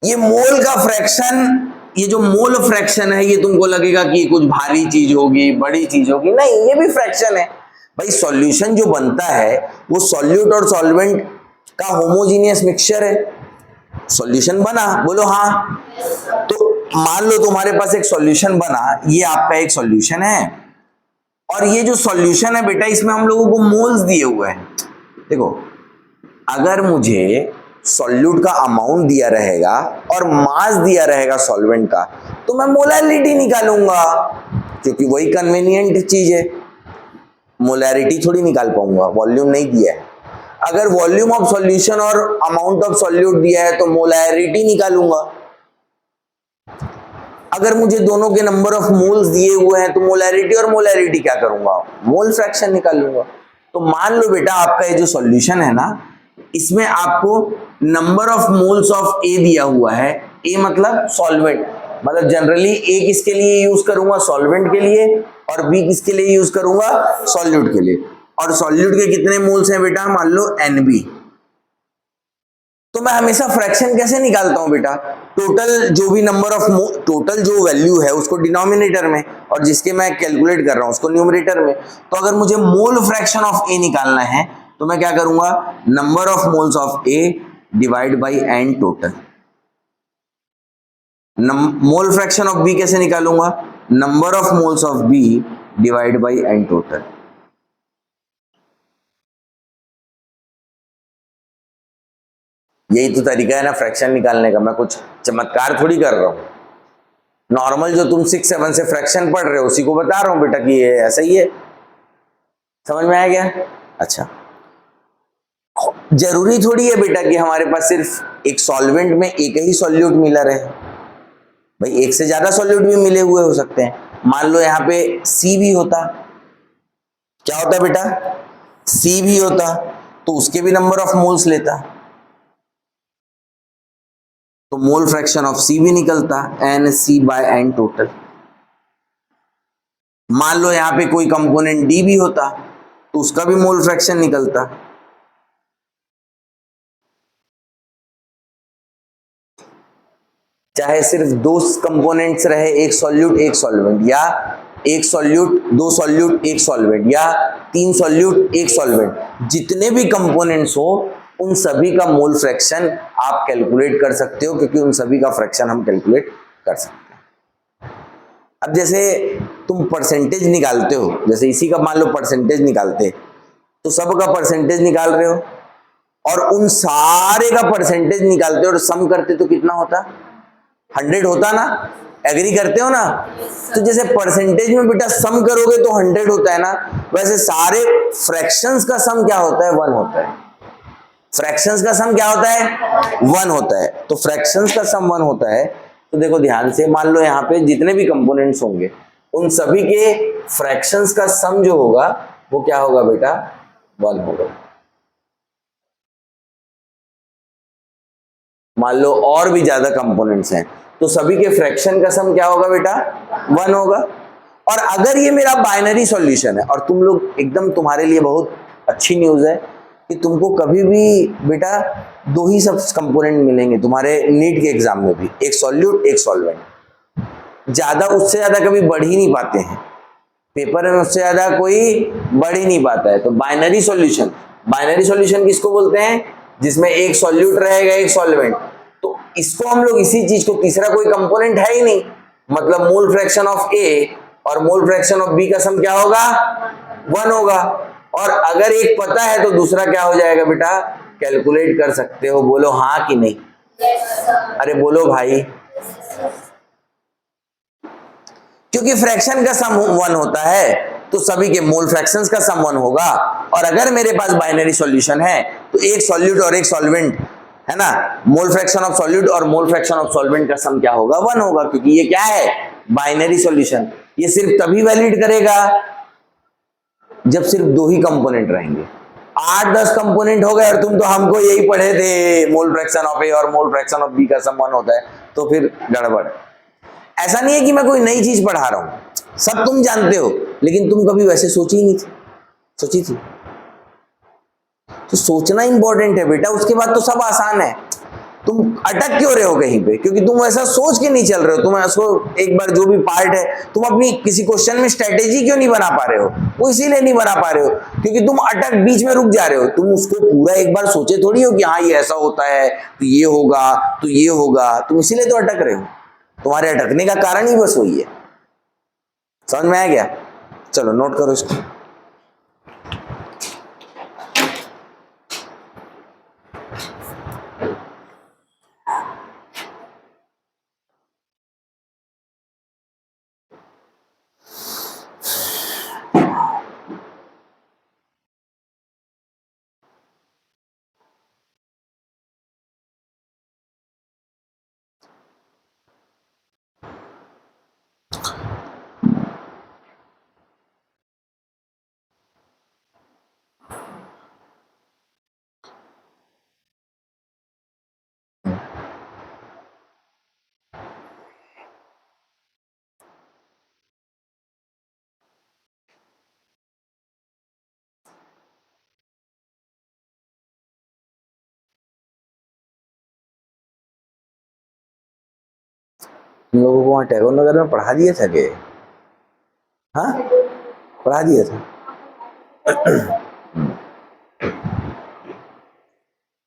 ये मोल का फ्रैक्शन, ये जो मोल फ्रैक्शन है ये तुमको लगेगा कि कुछ भारी चीज होगी, बड़ी चीज होगी, नहीं, ये भी फ्रैक्शन है भाई। सॉल्यूशन जो बनता है वो सॉल्यूट और सॉल्वेंट का होमोजीनियस मिक्सचर है। सॉल्यूशन बना, बोलो हाँ। तो मान लो तुम्हारे पास एक सॉल्यूशन बना, ये आपका एक सॉल्यूशन है, और ये जो सॉल्यूशन है बेटा इसमें हम लोगों को मोल्स दिए हुए हैं। देखो अगर मुझे सॉल्यूट का अमाउंट दिया रहेगा और मास दिया रहेगा सॉल्वेंट का, तो मैं मोलैरिटी निकालूंगा क्योंकि वही कन्वीनियंट चीज है। मोलैरिटी थोड़ी निकाल पाऊंगा, वॉल्यूम नहीं दिया है। अगर वॉल्यूम ऑफ सॉल्यूशन और अमाउंट ऑफ सॉल्यूट दिया है तो मोलैरिटी निकालूंगा। अगर मुझे दोनों के नंबर ऑफ मोल्स दिए हुए हैं तो मोलैरिटी और मोलैरिटी क्या करूंगा? मोल फ्रैक्शन निकालूंगा। तो मान लो बेटा आपका ये जो सॉल्यूशन है ना, इसमें आपको नंबर ऑफ मोल्स ऑफ ए दिया हुआ है। ए मतलब सॉल्वेंट, मतलब जनरली ए किसके लिए यूज करूंगा? सॉल्वेंट के लिए, और बी किसके लिए यूज करूंगा? सॉल्यूट के लिए। और सॉल्यूट के कितने मोल्स हैं बेटा? मान लो NB। तो मैं हमेशा फ्रैक्शन कैसे निकालता हूं बेटा, टोटल जो भी नंबर ऑफ टोटल जो वैल्यू है उसको डिनोमिनेटर में और जिसके मैं कैलकुलेट कर रहा हूं उसको न्यूमरेटर में। तो अगर मुझे मोल फ्रैक्शन ऑफ ए निकालना है तो मैं क्या करूंगा, number of moles of A divide by N total. Mole fraction of B कैसे निकालूंगा, number of moles of B divide by N total. यही तो तरीका है ना फ्रैक्शन निकालने का, मैं कुछ चमत्कार थोड़ी कर रहा हूं। नॉर्मल जो तुम 6 7 से फ्रैक्शन पढ़ रहे हो उसी को बता रहा हूं बेटा कि ये ऐसा ही है। समझ में आ गया? अच्छा, जरूरी थोड़ी है बेटा कि हमारे पास सिर्फ एक सॉल्वेंट में एक ही सॉल्यूट मिला रहे, भाई एक से ज्यादा सॉल्यूट भी मिले हुए हो सकते हैं। मान लो यहाँ पे सी भी होता, क्या होता बेटा, सी भी होता तो उसके भी नंबर ऑफ मोल्स लेता, तो मोल फ्रैक्शन ऑफ सी भी निकलता N C by N total. मान लो यहाँ पे कोई कंपोनेंट डी भी होता तो उसका भी मोल फ्रैक्शन निकलता। चाहे सिर्फ दो कंपोनेंट्स रहे, एक सॉल्यूट एक सॉल्वेंट, या एक सॉल्यूट दो सॉल्यूट एक सॉल्वेंट, या तीन सॉल्यूट एक सॉल्वेंट, जितने भी कंपोनेंट्स हो उन सभी का मोल फ्रैक्शन आप कैलकुलेट कर सकते हो, क्योंकि उन सभी का फ्रैक्शन हम कैलकुलेट कर सकते हैं। अब जैसे तुम परसेंटेज निकालते हो, जैसे इसी का मान लो परसेंटेज निकालते, तो सब का परसेंटेज निकाल रहे हो और उन सारे का परसेंटेज निकालते हो और सम करते तो कितना होता, 100 होता ना, एग्री करते हो ना? तो जैसे परसेंटेज में बेटा सम करोगे तो 100 होता है ना, वैसे सारे फ्रैक्शंस का सम क्या होता है, 1 होता है। फ्रैक्शंस का सम क्या होता है, 1 होता है। तो फ्रैक्शंस का सम 1 होता है। तो देखो ध्यान से, मान लो यहाँ पे जितने भी कंपोनेंट्स होंगे उन सभी के फ्रैक्शंस का सम जो होगा वो क्या होगा बेटा, 1 होगा। मान लो और भी ज्यादा कंपोनेंट्स हैं तो सभी के फ्रैक्शन का सम क्या होगा बेटा, 1 होगा। और अगर ये मेरा बाइनरी सॉल्यूशन है, और तुम लोग एकदम, तुम्हारे लिए बहुत अच्छी न्यूज है कि तुमको कभी भी बेटा दो ही सब कंपोनेंट मिलेंगे तुम्हारे नीट के एग्जाम में भी, एक सॉल्यूट एक सॉल्वेंट। ज्यादा उससे ज्यादा कभी बढ़ ही नहीं पाते हैं पेपर में, उससे ज्यादा कोई बढ़ ही नहीं पाता है। तो बाइनरी सॉल्यूशन, बाइनरी सॉल्यूशन किसको बोलते हैं, जिसमें एक सॉल्यूट रहेगा एक सॉल्वेंट। तो इसको हम लोग, इसी चीज को, तीसरा कोई कंपोनेंट है ही नहीं, मतलब मोल फ्रैक्शन ऑफ ए और मोल फ्रैक्शन ऑफ बी का सम क्या होगा, 1 होगा। और अगर एक पता है तो दूसरा क्या हो जाएगा बेटा, कैलकुलेट कर सकते हो। बोलो हाँ कि नहीं, अरे बोलो भाई। क्योंकि फ्रैक्शन का सम 1 होता है तो सभी के मोल फ्रैक्शंस का सम 1 होगा। और अगर मेरे पास बाइनरी सॉल्यूशन है तो एक सॉल्यूट और एक सॉल्वेंट है ना, मोल फ्रैक्शन ऑफ सॉल्यूट और मोल फ्रैक्शन ऑफ सॉल्वेंट का सम क्या होगा, 1 होगा, क्योंकि ये क्या है, बाइनरी सॉल्यूशन। ये सिर्फ तभी वैलिड करेगा जब सिर्फ दो ही कंपोनेंट रहेंगे। 8 10 कंपोनेंट हो गए और तुम तो हमको यही पढ़े थे मोल फ्रैक्शन ऑफ ए और मोल फ्रैक्शन ऑफ बी का सम 1 होता है, तो फिर गड़बड़। ऐसा नहीं है कि मैं कोई नई चीज पढ़ा रहा हूं, सब तुम जानते हो, लेकिन तुम कभी वैसे सोची ही नहीं थी, सोची थी। तो सोचना इंपॉर्टेंट है बेटा, उसके बाद तो सब आसान है। तुम अटक क्यों रहे हो कहीं पे, क्योंकि तुम ऐसा सोच के नहीं चल रहे हो। तुम उसको एक बार जो भी पार्ट है, तुम अपनी किसी क्वेश्चन में स्ट्रेटेजी क्यों नहीं बना पा रहे हो, वो इसीलिए नहीं बना पा रहे हो क्योंकि तुम अटक, बीच में रुक जा रहे हो। तुम उसको पूरा एक बार सोचे थोड़ी हो कि हाँ ये ऐसा होता है तो ये होगा तो ये होगा, तुम इसीलिए तो अटक रहे हो। तुम्हारे अटकने का कारण ही बस वही है। समझ में आ गया? चलो नोट करो इसको। तुम लोगों को वहाँ टैगोर नगर में पढ़ा दिया था कि? हाँ, पढ़ा दिया था।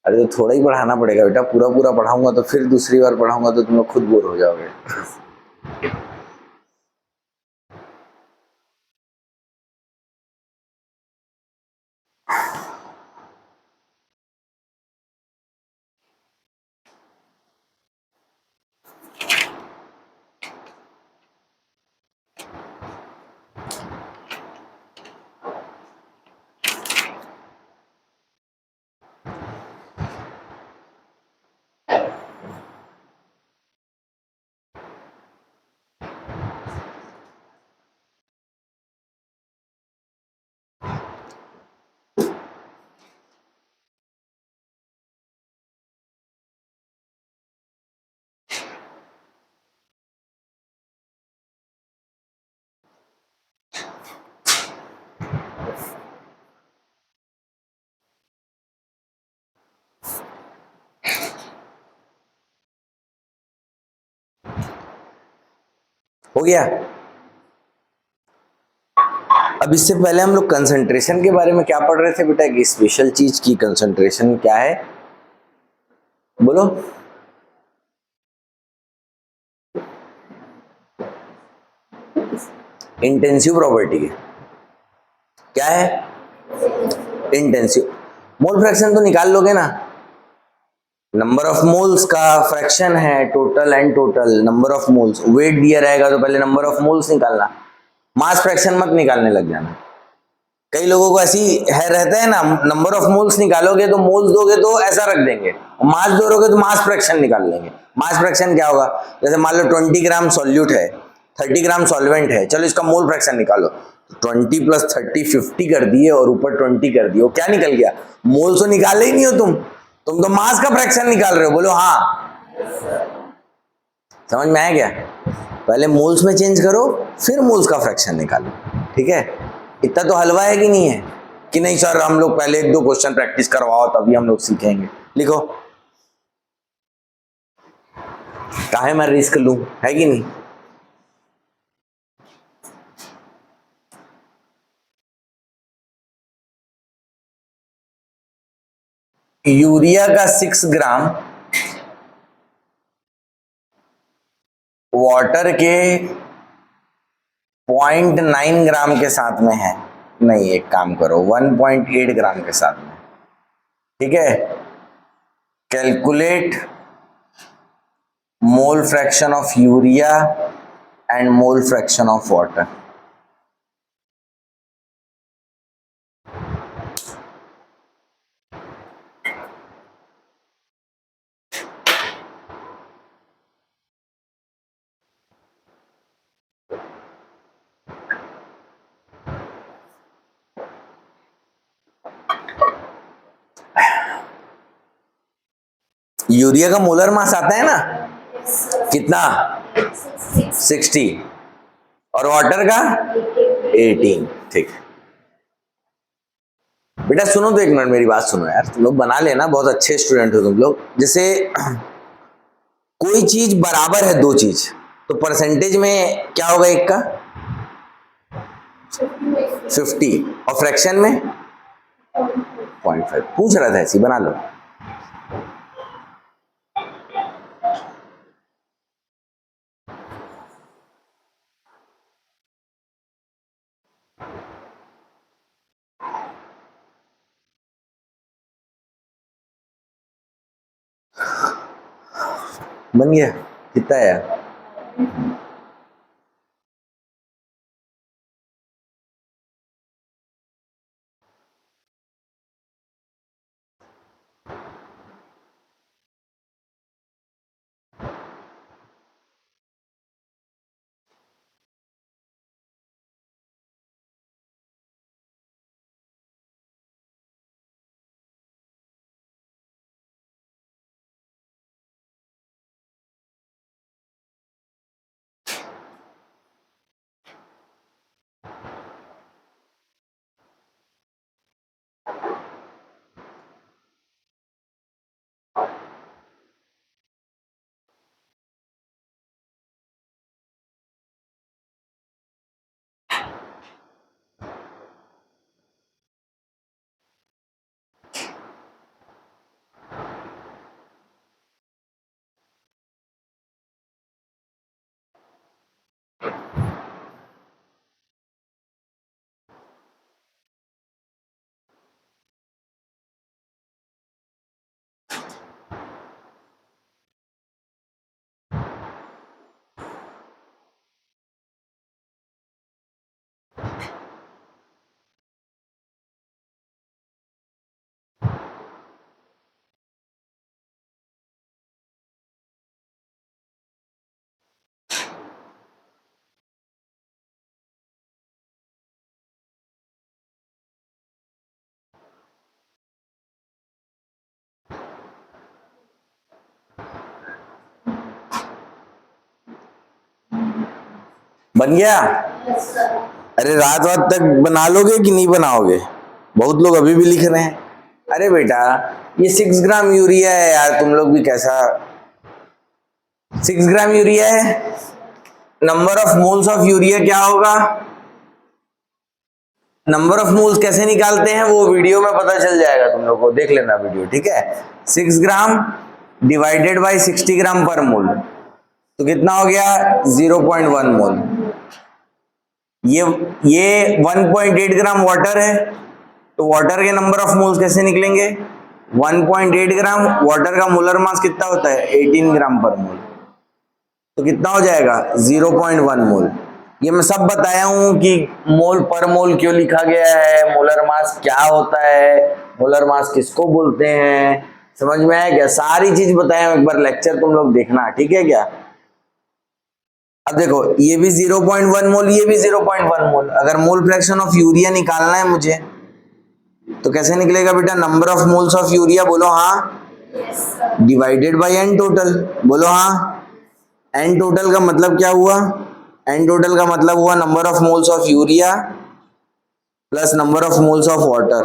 अरे तो थोड़ा ही पढ़ाना पड़ेगा बेटा, पूरा पूरा पढ़ाऊंगा तो फिर दूसरी बार पढ़ाऊंगा तो तुम लोग खुद बोर हो जाओगे। हो गया। अब इससे पहले हम लोग कंसंट्रेशन के बारे में क्या पढ़ रहे थे बेटा? कि स्पेशल चीज की कंसंट्रेशन क्या है, बोलो। इंटेंसिव प्रॉपर्टी क्या है? इंटेंसिव। मोल फ्रैक्शन तो निकाल लोगे ना, नंबर ऑफ मोल्स का फ्रैक्शन है total and total number of moles. Weight दिया रहेगा तो पहले नंबर ऑफ मोल्स निकालना, मास फ्रैक्शन मत निकालने लग जाना। कई लोगों को ऐसी है रहता है ना, नंबर ऑफ मोल्स निकालोगे तो मोल्स दोगे तो ऐसा रख देंगे, मास दोगे तो मास फ्रैक्शन निकाल लेंगे। मास फ्रैक्शन क्या होगा? जैसे मान लो 20 ग्राम सॉल्यूट है, 30 ग्राम सॉल्वेंट है, चलो इसका मोल फ्रैक्शन निकालो। 20 प्लस 30 50 कर दिए और ऊपर 20 कर दिए, वो क्या निकल गया? मोल्स तो निकाले ही नहीं हो तुम तो मास का फ्रैक्शन निकाल रहे हो। बोलो हाँ। समझ में आया क्या? पहले मोल्स में चेंज करो फिर मोल्स का फ्रैक्शन निकालो, ठीक है? इतना तो हलवा है कि नहीं है? कि नहीं सर हम लोग पहले एक दो क्वेश्चन प्रैक्टिस करवाओ तभी हम लोग सीखेंगे। लिखो, काहे मैं रिस्क लूं, है कि नहीं? यूरिया का 6 ग्राम वाटर के 0.9 ग्राम के साथ में है। नहीं, एक काम करो 1.8 ग्राम के साथ में, ठीक है? Calculate mole fraction of urea and mole fraction of water. Urea का मोलर मास आता है ना कितना? 60 और वाटर का 18। ठीक बेटा सुनो तो एक मिनट मेरी बात सुनो यार, तुम लोग बना लेना, बहुत अच्छे स्टूडेंट हो तुम लोग। जैसे कोई चीज बराबर है दो चीज तो परसेंटेज में क्या होगा? एक का 50 और फ्रैक्शन में 0.5। पूछ रहा था, ऐसी बना लो। बन गया? कितना है? बन गया? अरे रात रात तक बना लोगे कि नहीं बनाओगे? बहुत लोग अभी भी लिख रहे हैं। अरे बेटा ये 6 ग्राम यूरिया है यार, तुम लोग भी कैसा 6 ग्राम यूरिया है। Number of moles of urea क्या होगा? नंबर ऑफ मोल्स कैसे निकालते हैं वो वीडियो में पता चल जाएगा, तुम लोग को देख लेना वीडियो, ठीक है। 6 ग्राम डिवाइडेड बाय 60 ग्राम पर मोल, तो कितना हो गया? 0.1 मोल। ये 1.8 ग्राम वाटर है, तो वाटर के नंबर ऑफ मोल्स कैसे निकलेंगे? 1.8 ग्राम वाटर का मोलर मास कितना होता है? 18 ग्राम पर मोल, तो कितना हो जाएगा? 0.1 मोल। ये मैं सब बताया हूं कि मोल पर मोल क्यों लिखा गया है, मोलर मास क्या होता है, मोलर मास किसको बोलते हैं, समझ में आया क्या? सारी चीज बताया हूं, एक बार लेक्चर तुम लोग देखना, ठीक है क्या। अब देखो ये भी 0.1 मोल, ये भी 0.1 मोल। अगर मोल फ्रैक्शन ऑफ यूरिया निकालना है मुझे तो कैसे निकलेगा बेटा? Number of moles of urea, बोलो हाँ, डिवाइडेड बाय एन टोटल, बोलो हाँ। एन टोटल का मतलब क्या हुआ? एन टोटल का मतलब हुआ number of moles of urea plus number of moles of water.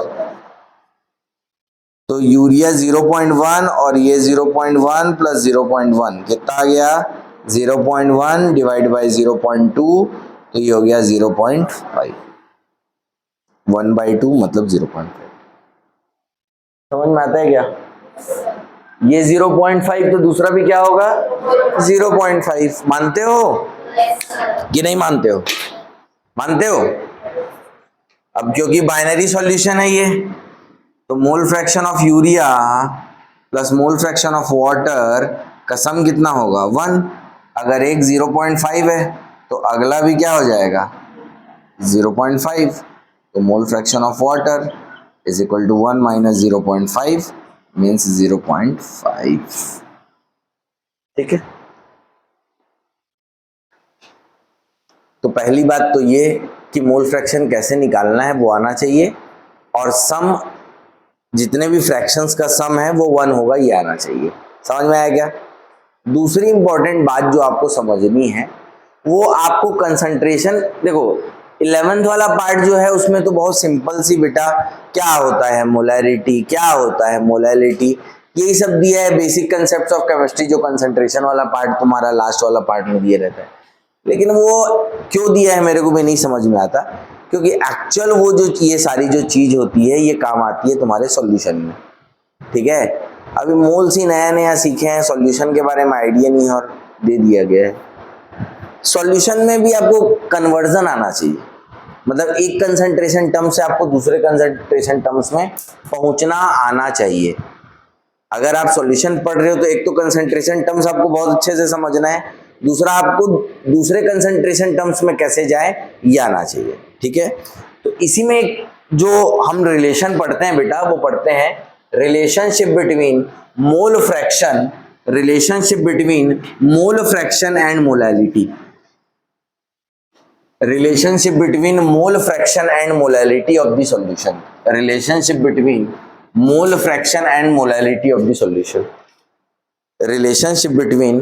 तो यूरिया 0.1 और ये 0.1 प्लस 0.1 कितना आ गया? 0.1 डिवाइड बाय 0.2, तो ये हो गया 0.5। 1/2 मतलब 0.5। समझ में आता है क्या? ये 0.5 तो दूसरा भी क्या होगा? 0.5। मानते हो कि नहीं मानते हो? मानते हो? अब क्योंकि बाइनरी सॉल्यूशन है ये, तो mole fraction of urea plus mole fraction of water का सम कितना होगा? 1। अगर एक 0.5 है तो अगला भी क्या हो जाएगा? 0.5। तो mole fraction of water is equal to 1 minus 0.5 means 0.5। ठीक है। तो पहली बात तो ये कि मोल फ्रैक्शन कैसे निकालना है वो आना चाहिए, और सम जितने भी फ्रैक्शंस का सम है वो 1 होगा, ये आना चाहिए। समझ में आया क्या? दूसरी इंपॉर्टेंट बात जो आपको समझनी है वो आपको कंसंट्रेशन, देखो 11th वाला पार्ट जो है उसमें तो बहुत सिंपल सी बेटा, क्या होता है मोलैरिटी, क्या होता है मोलैलिटी, यही सब दिया है, बेसिक कंसेप्ट्स ऑफ केमिस्ट्री। जो कंसंट्रेशन वाला पार्ट तुम्हारा लास्ट वाला पार्ट में दिया रहता है, लेकिन वो क्यों दिया है मेरे को भी नहीं समझ में आता, क्योंकि एक्चुअल वो जो ये सारी जो चीज होती है ये काम आती है तुम्हारे सॉल्यूशन में। ठीक है, अभी मोल्स ही नया नया सीखे हैं, सॉल्यूशन के बारे में आइडिया नहीं और दे दिया गया है। सॉल्यूशन में भी आपको कन्वर्जन आना चाहिए, मतलब एक कंसंट्रेशन टर्म से आपको दूसरे कंसंट्रेशन टर्म्स में पहुंचना आना चाहिए। अगर आप सॉल्यूशन पढ़ रहे हो तो एक तो कंसंट्रेशन टर्म्स आपको बहुत अच्छे से समझना है, दूसरा आपको दूसरे कंसंट्रेशन टर्म्स में कैसे जाए ये आना चाहिए। ठीक है, तो इसी में जो हम रिलेशन पढ़ते हैं बेटा वो पढ़ते हैं relationship between mole fraction, relationship between mole fraction and molality, relationship between mole fraction and molality of the solution, relationship between mole fraction and molality of the solution, relationship between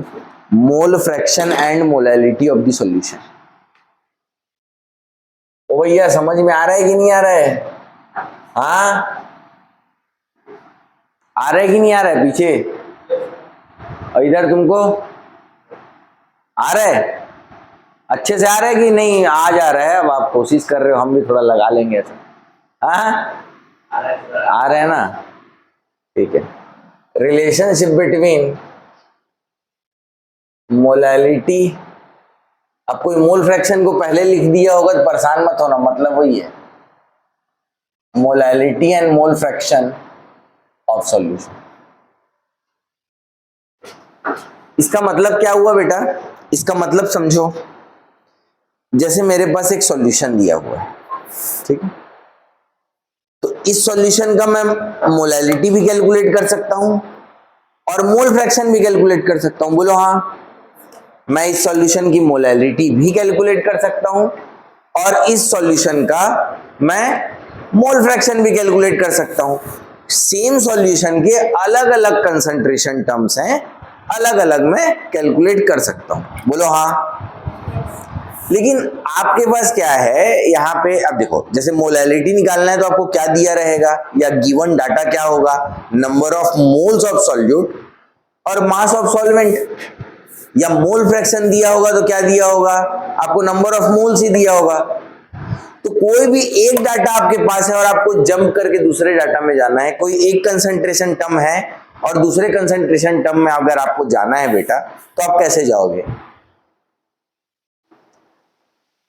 mole fraction and molality of the solution। ओ भैया समझ में आ रहा है कि नहीं आ रहा है? हाँ आ रहा है कि नहीं आ रहा है? पीछे इधर तुमको आ रहा है? अच्छे से आ रहा है कि नहीं? आ जा रहा है, अब आप कोशिश कर रहे हो, हम भी थोड़ा लगा लेंगे ऐसा। हाँ आ रहे हैं ना? ठीक है, रिलेशनशिप बिटवीन मोलैलिटी, अब कोई मोल फ्रैक्शन को पहले लिख दिया होगा तो परेशान मत होना, मतलब वही है molality and mole fraction of solution. इसका मतलब क्या हुआ बेटा? इसका मतलब समझो, जैसे मेरे पास एक सॉल्यूशन दिया हुआ है, ठीक है, तो इस सॉल्यूशन का मैं मोलैलिटी भी कैलकुलेट कर सकता हूं और मोल फ्रैक्शन भी कैलकुलेट कर सकता हूं, बोलो हाँ। मैं इस सॉल्यूशन की मोलैलिटी भी कैलकुलेट कर सकता हूं और इस सॉल्यूशन का मैं मोल फ्रैक्शन भी कैलकुलेट कर सकता हूं। सेम सॉल्यूशन के अलग अलग कंसंट्रेशन टर्म्स हैं, अलग अलग मैं कैलकुलेट कर सकता हूं, बोलो हाँ। लेकिन आपके पास क्या है यहाँ पे, अब देखो जैसे मोलैलिटी निकालना है तो आपको क्या दिया रहेगा, या गिवन डाटा क्या होगा, number of moles of solute और मास ऑफ सॉल्वेंट, या मोल फ्रैक्शन दिया होगा तो क्या दिया होगा आपको, नंबर ऑफ मोल्स ही दिया होगा। तो कोई भी एक डाटा आपके पास है और आपको जंप करके दूसरे डाटा में जाना है, कोई एक कंसंट्रेशन टर्म है और दूसरे कंसंट्रेशन टर्म में अगर आपको जाना है बेटा, तो आप कैसे जाओगे।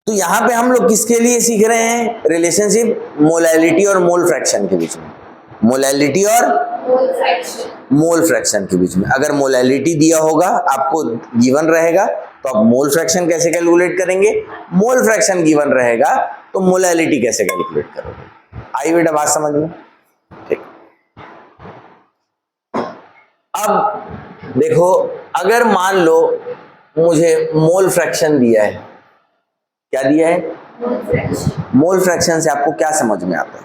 तो यहां पे हम लोग किसके लिए सीख रहे हैं, रिलेशनशिप मोलैलिटी और मोल फ्रैक्शन के बीच में, मोलैलिटी और मोल फ्रैक्शन के बीच में। अगर मोलैलिटी दिया होगा आपको गिवन रहेगा तो आप मोल फ्रैक्शन कैसे कैलकुलेट करेंगे, मोल फ्रैक्शन गिवन रहेगा तो मोलैलिटी कैसे कैलकुलेट करोगे। आई बेटा बात समझ में, ठीक। अब देखो अगर मान लो मुझे मोल फ्रैक्शन दिया है, क्या दिया है, मोल फ्रैक्शन से आपको क्या समझ में आता है,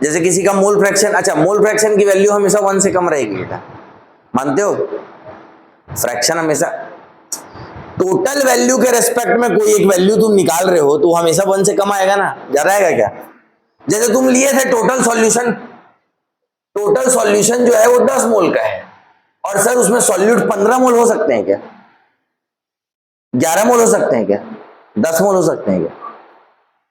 जैसे किसी का मोल फ्रैक्शन, अच्छा मोल फ्रैक्शन की वैल्यू हमेशा 1 से कम रहेगी बेटा, मानते हो, फ्रैक्शन हमेशा टोटल वैल्यू के रेस्पेक्ट में कोई एक वैल्यू तुम निकाल रहे हो तो हमेशा 1 से कम आएगा ना, ज्यादा आएगा क्या। जैसे तुम लिए थे टोटल सॉल्यूशन जो है वो 10 मोल का है और सर उसमें सॉल्यूट 15 मोल हो सकते हैं क्या, 11 मोल हो सकते हैं क्या, 10 मोल हो सकते हैं क्या।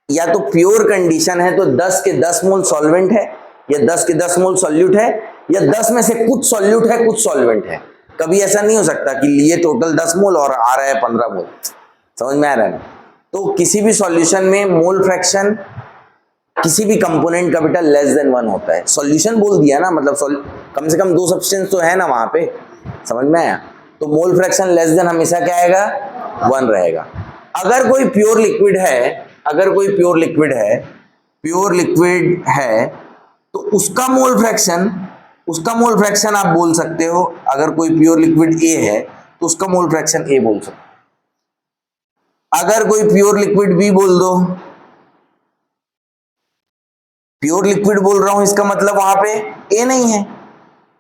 या तो प्योर कंडीशन है तो 10 के 10 मोल सॉल्वेंट है, या 10 के 10 मोल सॉल्यूट है, या 10 में से कुछ सॉल्यूट है कुछ सॉल्वेंट है। कभी ऐसा नहीं हो सकता कि लिए टोटल 10 मोल और आ रहा है 15 मोल, समझ में आ रहा है ना। तो किसी भी सॉल्यूशन में मोल फ्रैक्शन किसी भी कंपोनेंट का बेटा लेस देन 1 होता है। सॉल्यूशन बोल दिया ना, मतलब कम से कम 2 सब्सटेंस तो है ना वहां पे, समझ में आया। तो मोल फ्रैक्शन लेस देन हमेशा क्या आएगा, 1 रहेगा। अगर कोई प्योर लिक्विड है तो उसका मोल फ्रैक्शन आप बोल सकते हो, अगर कोई प्योर लिक्विड ए है तो उसका मोल फ्रैक्शन ए बोल सकते हो। अगर कोई प्योर लिक्विड बी बोल दो, प्योर लिक्विड बोल रहा हूं इसका मतलब वहां पे ए नहीं है,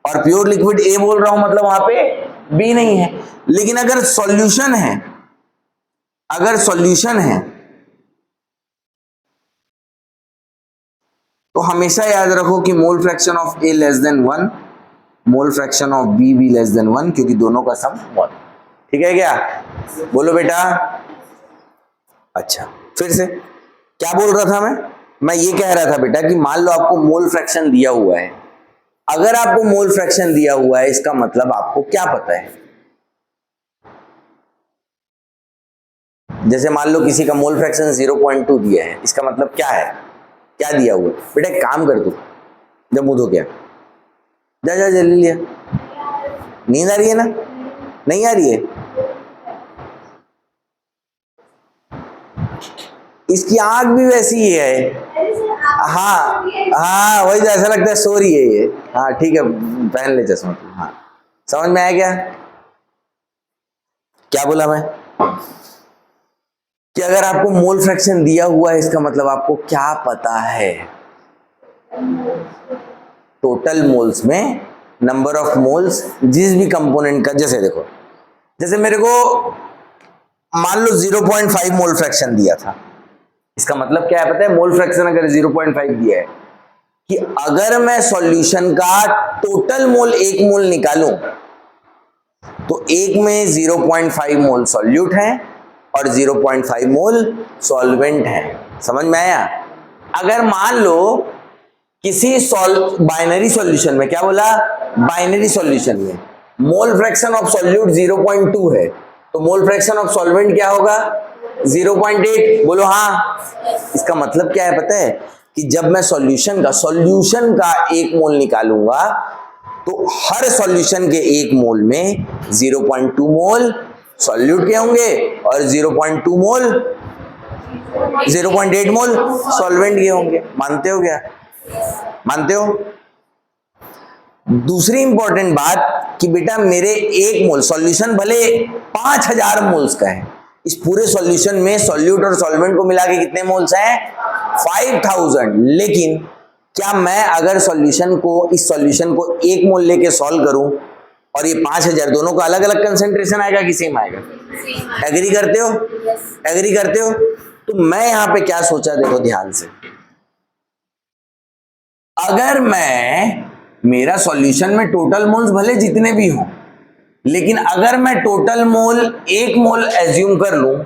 और प्योर लिक्विड ए बोल रहा हूं मतलब वहां पे बी नहीं है। लेकिन अगर सॉल्यूशन है तो हमेशा याद रखो कि mole fraction of A less than 1, mole fraction of B भी लेस देन 1, क्योंकि दोनों का सम 1। ठीक है क्या, बोलो बेटा। अच्छा फिर से क्या बोल रहा था मैं ये कह रहा था बेटा कि मान लो आपको मोल फ्रैक्शन दिया हुआ है। अगर आपको मोल फ्रैक्शन दिया हुआ है इसका मतलब आपको क्या पता है। जैसे मान लो किसी का मोल फ्रैक्शन 0.2 दिया है, इसका मतलब क्या है, क्या दिया हुआ है। बेटा एक काम कर, तू जब मुंह धो गया जा जा जल्दी लिया। नींद आ रही है ना, नहीं आ रही है, इसकी आंख भी वैसी ही है। हाँ वही तो, ऐसा लगता है सो रही है ये। हाँ ठीक है पहन ले चश्मा तू। हाँ समझ में आया क्या, क्या बोला मैं कि अगर आपको मोल फ्रैक्शन दिया हुआ है इसका मतलब आपको क्या पता है, टोटल मोल्स में नंबर ऑफ मोल्स जिस भी कंपोनेंट का। जैसे देखो, जैसे मेरे को मान लो 0.5 मोल फ्रैक्शन दिया था, इसका मतलब क्या है पता है, मोल फ्रैक्शन अगर 0.5 दिया है कि अगर मैं सॉल्यूशन का टोटल मोल 1 मोल निकालूं तो एक में 0.5 मोल सॉल्यूट है और 0.5 मोल सॉल्वेंट है। समझ में आया। अगर मान लो किसी बाइनरी सॉल्यूशन में, क्या बोला, बाइनरी सॉल्यूशन में मोल फ्रैक्शन ऑफ सॉल्यूट 0.2 है तो मोल फ्रैक्शन ऑफ सॉल्वेंट क्या होगा 0.8। बोलो हाँ। इसका मतलब क्या है पता है कि जब मैं सॉल्यूशन का 1 मोल निकालूंगा तो हर सॉल्यूशन के 1 मोल में 0.2 मोल सॉल्यूट के होंगे और 0.2 मोल 0.8 मोल सॉल्वेंट के होंगे। मानते हो क्या, मानते हो। दूसरी इंपॉर्टेंट बात कि बेटा मेरे 1 मोल सॉल्यूशन भले 5000 मोल्स का है, इस पूरे सॉल्यूशन में सॉल्यूट और सॉल्वेंट को मिला के कितने मोल्स हैं 5000। लेकिन क्या मैं अगर इस सॉल्यूशन को 1 मोल लेके सॉल्व करूं और ये 5000 दोनों का अलग अलग कंसेंट्रेशन आएगा कि सेम आएगा? एग्री करते हो? एग्री करते हो? तो मैं यहां पे क्या सोचा देखो ध्यान से, अगर मैं मेरा सॉल्यूशन में टोटल मोल्स भले जितने भी हों, लेकिन अगर मैं टोटल मोल 1 मोल एज्यूम कर लूं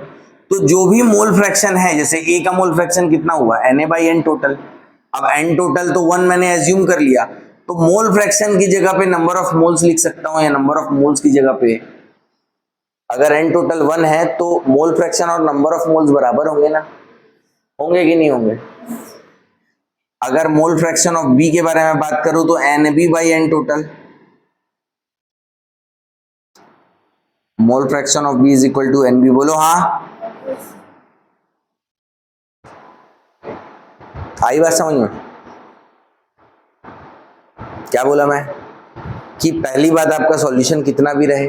तो जो भी मोल फ्रैक्शन है, जैसे ए का मोल फ्रैक्शन कितना हुआ Na/n टोटल, अब n टोटल तो 1 मैंने एज्यूम कर लिया, तो मोल फ्रैक्शन की जगह पे नंबर ऑफ मोल्स लिख सकता हूं, या नंबर ऑफ मोल्स की जगह पे अगर n टोटल 1 है तो मोल फ्रैक्शन और नंबर ऑफ मोल्स बराबर होंगे ना? होंगे कि नहीं होंगे? अगर मोल फ्रैक्शन ऑफ B के बारे में बात करूं तो Nb/n total, mole fraction of B is equal to Nb, बोलो हाँ। आई बात समझ में? क्या बोला मैं कि पहली बात आपका सॉल्यूशन कितना भी रहे,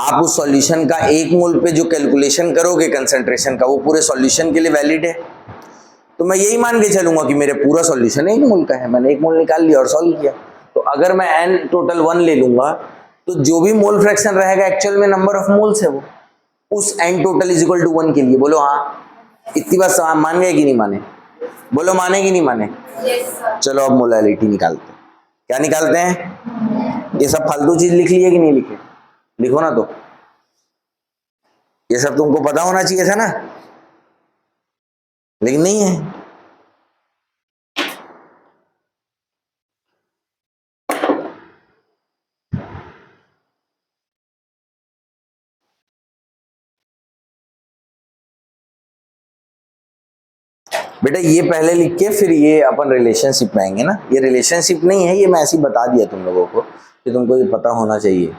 आप उस सॉल्यूशन का 1 मोल पे जो कैलकुलेशन करोगे कंसंट्रेशन का, वो पूरे सॉल्यूशन के लिए वैलिड है। तो मैं यही मान के चलूंगा कि मेरे पूरा सॉल्यूशन 1 मोल का है, मैंने 1 मोल निकाल लिया और सॉल्व किया। तो अगर मैं n टोटल 1 ले लूंगा तो जो भी मोल फ्रैक्शन रहेगा एक्चुअल में नंबर ऑफ मोल्स है वो, उस n total is equal to 1 के लिए। बोलो हाँ। इतनी बात मान गए कि नहीं माने? बोलो माने कि नहीं माने? चलो अब मोलैलिटी निकालते हैं। क्या निकालते हैं? ये सब फालतू चीज लिख ली है कि नहीं लिखे? लिखो ना, तो ये सब तुमको पता होना चाहिए था ना, लेकिन नहीं है। बेटा ये पहले लिख के फिर ये अपन रिलेशनशिप में आएंगे ना। ये रिलेशनशिप नहीं है, ये मैं ऐसे ही बता दिया तुम लोगों को कि तुमको ये पता होना चाहिए।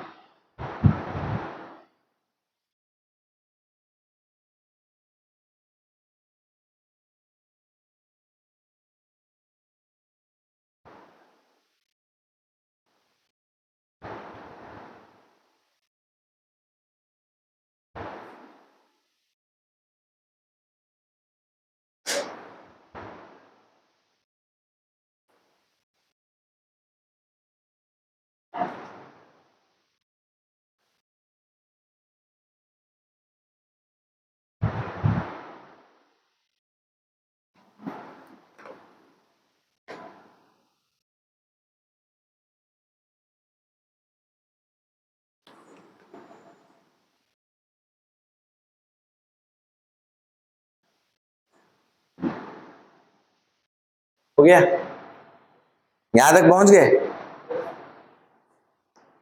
हो गया? यहां तक पहुंच गए?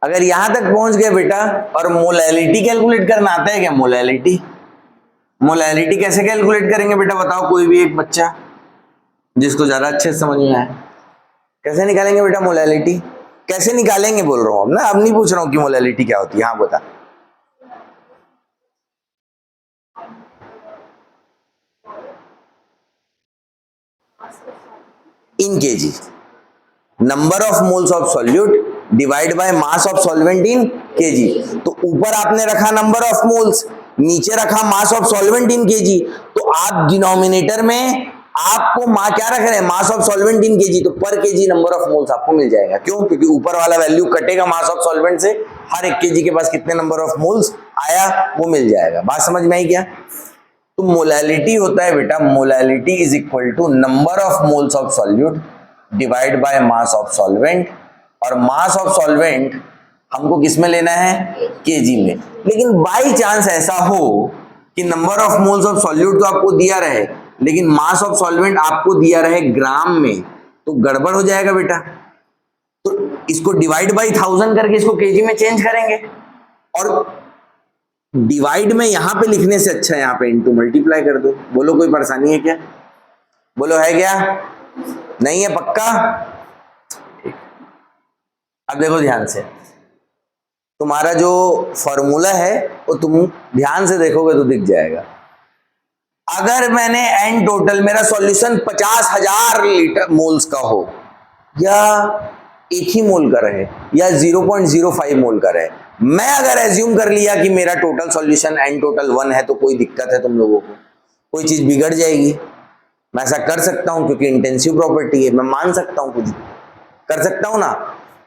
अगर यहां तक पहुंच गए बेटा, और मोलैलिटी कैलकुलेट करना आता है क्या? मोलैलिटी, मोलैलिटी कैसे कैलकुलेट करेंगे बेटा बताओ, कोई भी एक बच्चा जिसको ज्यादा अच्छे से समझ में आए। कैसे निकालेंगे बेटा मोलैलिटी? कैसे निकालेंगे बोल रहा हूं अब ना, अब नहीं पूछ रहा हूं कि मोलैलिटी क्या होती है। हाँ बता। In KG, number of moles of solute divide by mass of solvent in KG. तो ऊपर आपने रखा नंबर ऑफ मोल्स, नीचे रखा mass of solvent in KG, तो आप डिनोमिनेटर में आपको क्या रख रहे हैं? Mass of solvent in KG. तो per KG number of moles आपको मिल जाएगा। क्यों? क्योंकि ऊपर वाला वैल्यू कटेगा मास ऑफ सॉल्वेंट से, हर एक केजी के पास कितने नंबर ऑफ मोल्स आया वो मिल जाएगा। बात समझ में आई क्या? तो मोलैलिटी होता है बेटा, molality is equal to number of moles of solute divide by mass of solvent, और मास ऑफ सॉल्वेंट हमको किस में लेना है? केजी में। लेकिन बाई चांस ऐसा हो कि number of moles of solute तो आपको दिया रहे, लेकिन मास ऑफ सॉल्वेंट आपको दिया रहे ग्राम में, तो गड़बड़ हो जाएगा बेटा। तो इसको डिवाइड बाई 1000 करके इसको केजी में चेंज करेंगे, और डिवाइड में यहां पे लिखने से अच्छा यहां पे इनटू मल्टीप्लाई कर दो। बोलो कोई परेशानी है क्या? बोलो है क्या? नहीं है? पक्का? अब देखो ध्यान से, तुम्हारा जो फॉर्मूला है वो तुम ध्यान से देखोगे तो दिख जाएगा। अगर मैंने एन टोटल मेरा सॉल्यूशन 50,000 लीटर मोल्स का हो, या 1 ही मोल का रहे, या 0.05 मोल का रहे, मैं अगर एज्यूम कर लिया कि मेरा टोटल सॉल्यूशन एन टोटल 1 है, तो कोई दिक्कत है तुम लोगों को? कोई चीज बिगड़ जाएगी? मैं ऐसा कर सकता हूं क्योंकि इंटेंसिव प्रॉपर्टी है, मैं मान सकता हूं, कुछ कर सकता हूं ना।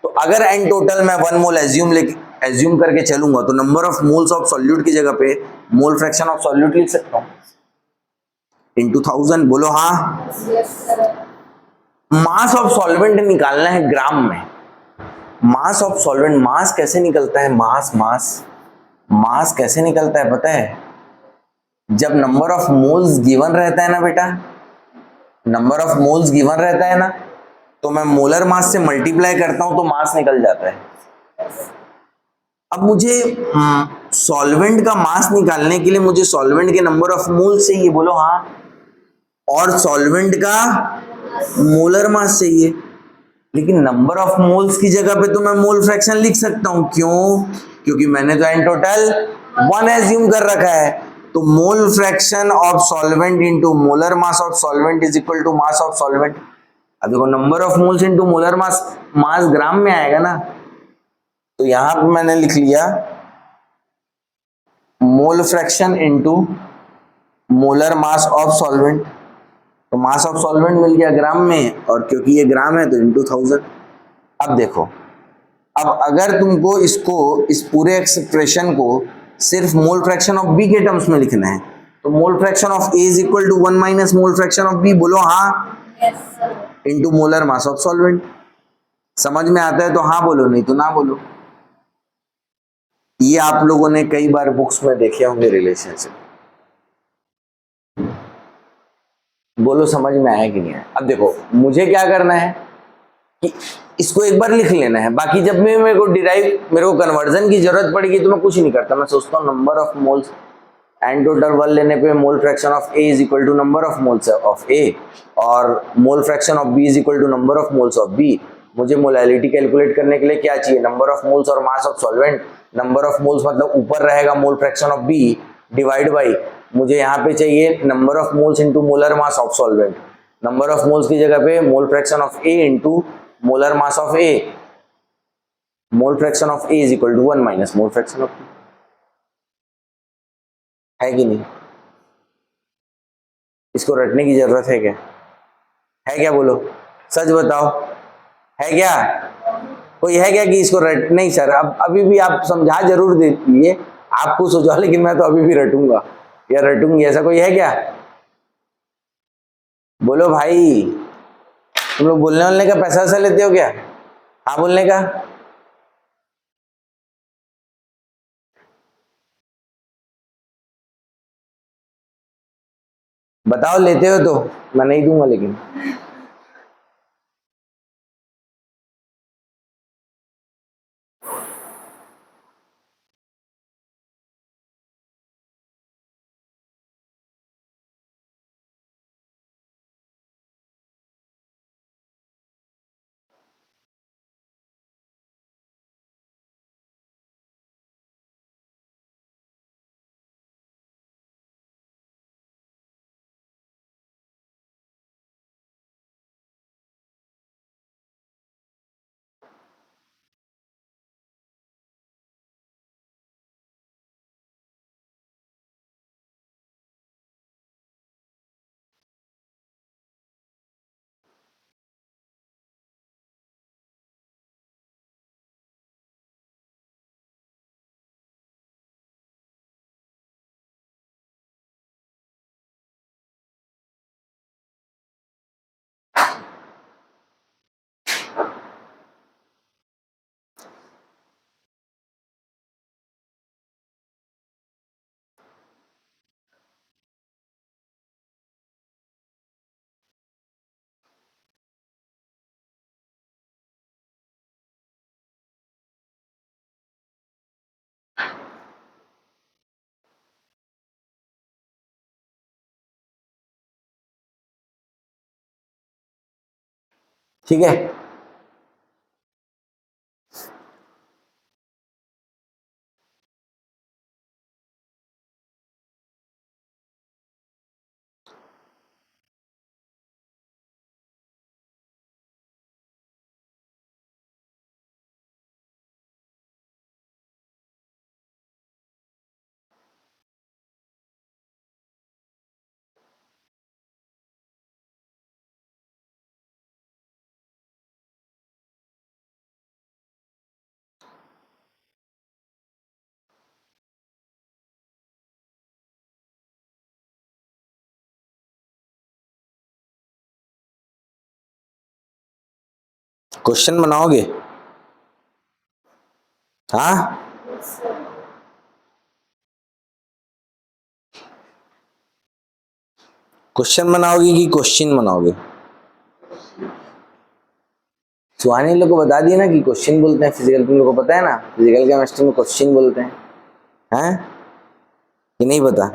तो अगर एन टोटल मैं 1 मोल एज्यूम करके चलूंगा तो number of moles of solute की जगह पे मोल फ्रैक्शन ऑफ सॉल्यूट लिख सकता हूं इंटू 1000। बोलो हाँ। मास ऑफ सॉल्वेंट निकालना है ग्राम में। मास ऑफ सॉल्वेंट, मास कैसे निकलता है? मास मास मास कैसे निकलता है पता है? जब नंबर ऑफ मोल्स गिवन रहता है ना बेटा, नंबर ऑफ मोल्स गिवन रहता है ना, तो मैं मोलर मास से मल्टीप्लाई करता हूं तो मास निकल जाता है। अब मुझे सॉल्वेंट का मास निकालने के लिए मुझे सॉल्वेंट के नंबर ऑफ मोल्स चाहिए। बोलो हाँ। और सॉल्वेंट का मोलर मास चाहिए। लेकिन नंबर ऑफ मोल्स की जगह पे तो मैं मोल फ्रैक्शन लिख सकता हूं। क्यों? क्योंकि मैंने तो एन टोटल 1 एज्यूम कर रखा है। तो mole fraction of solvent into molar mass of solvent is equal to mass of solvent. अब देखो number of moles into molar mass, mass gram में आएगा ना, तो यहां पे मैंने लिख लिया mole fraction into molar mass of solvent. तो मास ऑफ सॉल्वेंट मिल गया ग्राम में, और क्योंकि ये ग्राम है तो इंटू 1000। अब देखो, अब अगर तुमको इसको, इस पूरे एक्सप्रेशन को सिर्फ मोल फ्रैक्शन ऑफ बी के टर्म्स में लिखना है, तो mole fraction of A is equal to 1 minus mole fraction of B. बोलो हाँ। Into molar mass of solvent. समझ में आता है तो हाँ बोलो, नहीं तो ना बोलो। ये आप लोगों ने कई बार बुक्स में देखे होंगे रिलेशनशिप। बोलो समझ में आया कि नहीं आया? अब देखो मुझे क्या करना है कि इसको एक बार लिख लेना है, बाकी जब भी मेरे को मेरे को कन्वर्जन की जरूरत पड़ेगी तो मैं कुछ नहीं करता, मैं सोचता हूँ number of moles n total 1 लेने पे mole fraction of A is equal to number of moles of A, और mole fraction of B is equal to number of moles of B. मुझे मोलैलिटी कैलकुलेट करने के लिए क्या चाहिए? Number of moles और mass of solvent. Number of moles मतलब ऊपर रहेगा mole fraction of B divide by, मुझे यहाँ पे चाहिए number of moles into molar mass of solvent. Number of moles की जगह पे mole fraction of A into molar mass of A. Mole fraction of A is equal to 1 minus mole fraction of B. है कि नहीं? इसको रटने की जरूरत है क्या? है क्या? बोलो सच बताओ, है क्या? कोई है क्या कि इसको रट नहीं? सर अब अभी भी आप समझा जरूर दीजिए, आप खुश हो जाओ, लेकिन मैं तो अभी भी रटूंगा या रटूंगी। ऐसा कोई है क्या? बोलो भाई। तुम लोग बोलने वालने का पैसा वैसा लेते हो क्या? हाँ बोलने का। बताओ लेते हो तो मैं नहीं दूंगा, लेकिन ठीक है। क्वेश्चन बनाओगे? हाँ, क्वेश्चन बनाओगे कि क्वेश्चन बनाओगे? सुहानी लोग को बता दिया ना कि क्वेश्चन बोलते हैं फिजिकल, तुम लोग को पता है ना, फिजिकल केमिस्ट्री में क्वेश्चन बोलते हैं, हैं कि नहीं पता?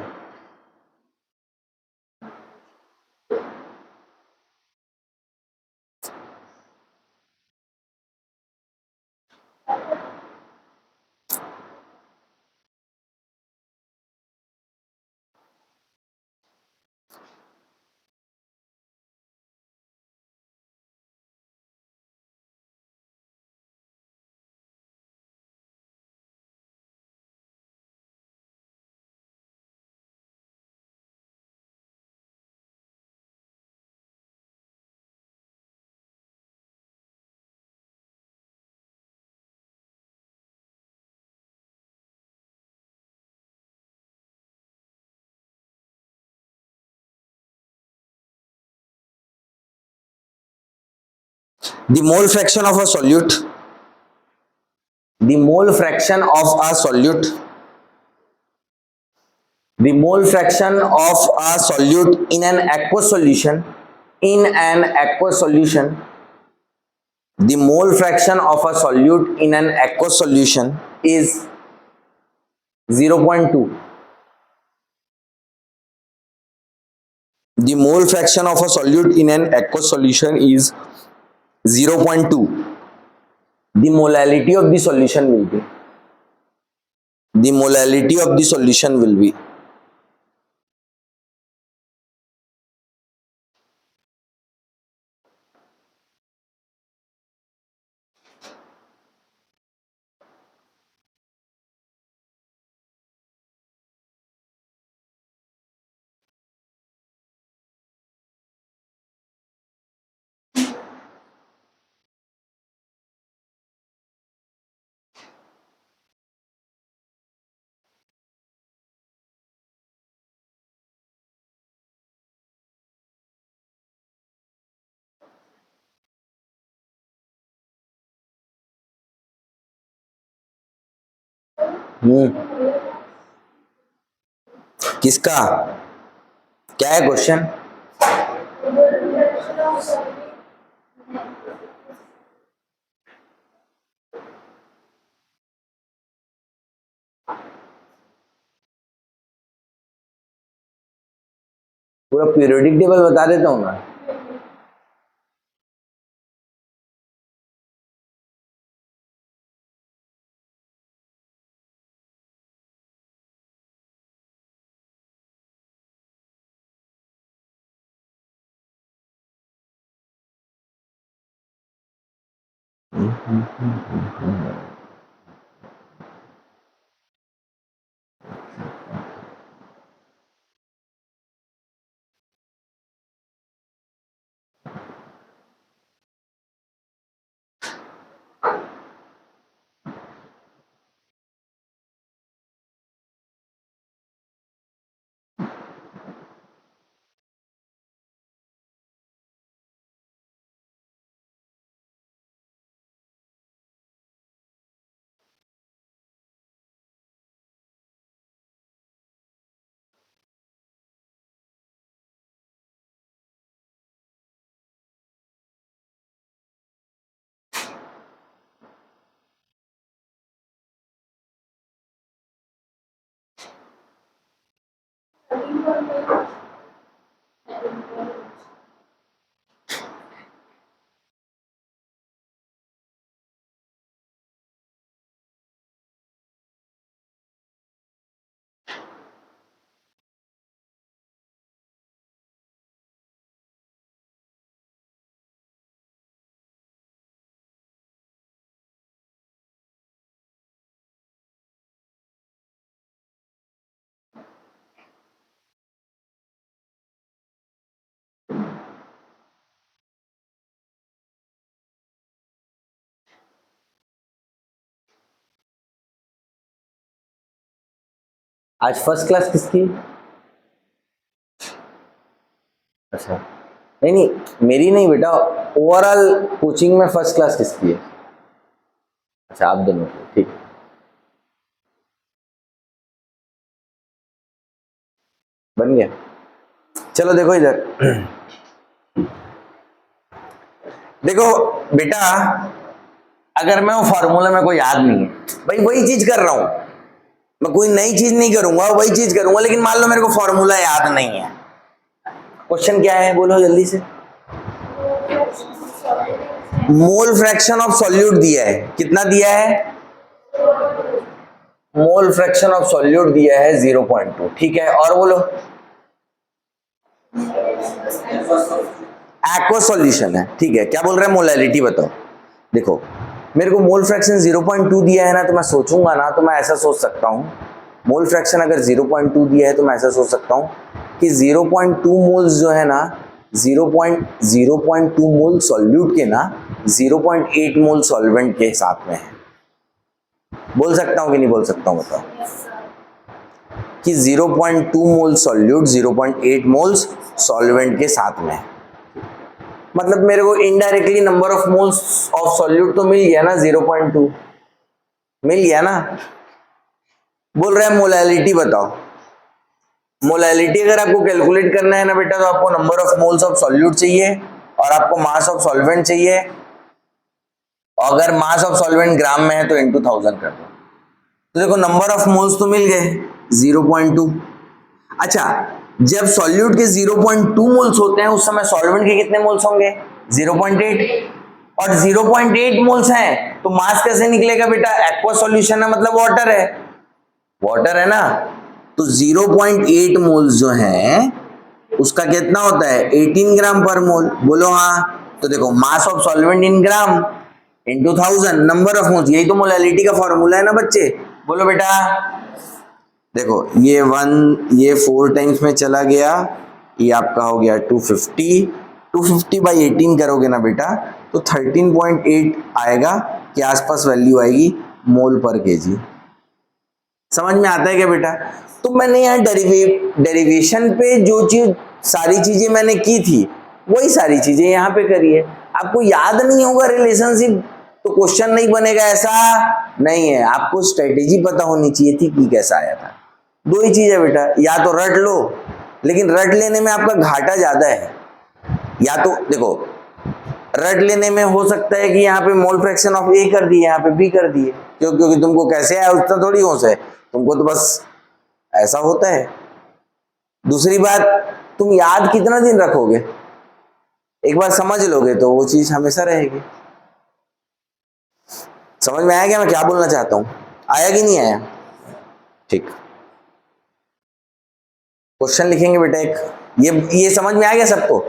The mole fraction of a solute, the mole fraction of a solute, the mole fraction of a solute in an aqueous solution, in an aqueous solution, the mole fraction of a solute in an aqueous solution is 0.2. The mole fraction of a solute in an aqueous solution is 0.2. The molality of the solution will be, the molality of the solution will be, किसका, क्या है question? पूरा periodic table बता देता हूँ ना। आज first class किसकी? अच्छा, नहीं नहीं, मेरी नहीं बेटा, ओवरऑल कोचिंग में फर्स्ट क्लास किसकी है? अच्छा, आप दोनों की, ठीक। बन गया। चलो देखो इधर। देखो बेटा, अगर मैं वो फॉर्मूला में कोई याद नहीं है, भाई वही चीज कर रहा हूं, मैं कोई नई चीज नहीं करूंगा, वही चीज करूंगा, लेकिन मान लो मेरे को फॉर्मूला याद नहीं है। क्वेश्चन क्या है बोलो जल्दी से। मोल फ्रैक्शन ऑफ सॉल्यूट दिया है, कितना दिया है? मोल फ्रैक्शन ऑफ सॉल्यूट दिया है 0.2, ठीक है, और बोलो। एक्वा सॉल्यूशन है, ठीक है, क्या बोल रहे हैं? मोलैलिटी बताओ। देखो मेरे को मोल फ्रैक्शन 0.2 दिया है ना, तो मैं सोचूंगा ना, तो मैं ऐसा सोच सकता हूं, मोल फ्रैक्शन अगर 0.2 दिया है तो मैं ऐसा सोच सकता हूं कि 0.2 मोल्स जो है ना, 0.2 मोल सॉल्यूट के ना 0.8 मोल सॉल्वेंट के साथ में है। बोल सकता हूं कि नहीं बोल सकता हूं बताओ? कि 0.2 मोल सॉल्यूट 0.8 मोल्स सॉल्वेंट के साथ में है। मतलब मेरे को indirectly number of moles of solute तो मिल गया ना, 0.2 मिल गया ना। बोल रहे हैं मोलैलिटी बताओ। मोलैलिटी अगर आपको कैलकुलेट करना है ना बेटा, तो आपको number of moles of solute चाहिए और आपको मास ऑफ सॉल्वेंट चाहिए, और अगर मास ऑफ सॉल्वेंट ग्राम में है तो इनटू 1000 कर दो। तो देखो नंबर ऑफ मोल्स तो मिल गए 0.2। अच्छा, जब सॉल्यूट के 0.2 मोल्स होते हैं उस समय सॉल्वेंट के कितने मोल्स होंगे? 0.8। और 0.8 मोल्स हैं तो मास कैसे निकलेगा बेटा? एक्वा सॉल्यूशन है मतलब वाटर है, वाटर है ना। तो 0.8 मोल्स जो है उसका कितना होता है? 18 ग्राम पर मोल। बोलो हाँ। तो देखो मास of solvent in gram into 1000 number of moles, यही तो मोलैलिटी का फॉर्मूला है ना बच्चे। बोलो बेटा। देखो ये 1, ये 4 टाइम्स में चला गया, ये आपका हो गया 250। 250 बाई 18 करोगे ना बेटा तो 13.8 आएगा के आसपास वैल्यू आएगी मोल पर केजी। समझ में आता है क्या बेटा? तो मैंने यहाँ डेरिवेशन पे जो चीज सारी चीजें मैंने की थी वही सारी चीजें यहाँ पे करी है। आपको याद नहीं होगा रिलेशनशिप तो क्वेश्चन नहीं बनेगा, ऐसा नहीं है। आपको स्ट्रेटेजी पता होनी चाहिए थी कि कैसा आया था। दो ही चीज है बेटा, या तो रट लो, लेकिन रट लेने में आपका घाटा ज्यादा है। या तो देखो रट लेने में हो सकता है कि यहाँ पे मोल फ्रैक्शन ऑफ ए कर दिए, यहाँ पे बी कर दिए, क्योंकि तुमको कैसे आया उतना थोड़ी होश है, तुमको तो बस ऐसा होता है। दूसरी बात, तुम याद कितना दिन रखोगे? एक बार समझ लोगे तो वो चीज हमेशा रहेगी। समझ में आया क्या मैं क्या बोलना चाहता हूं? आया कि नहीं आया? ठीक। क्वेश्चन लिखेंगे बेटा एक, ये समझ में आ गया सबको?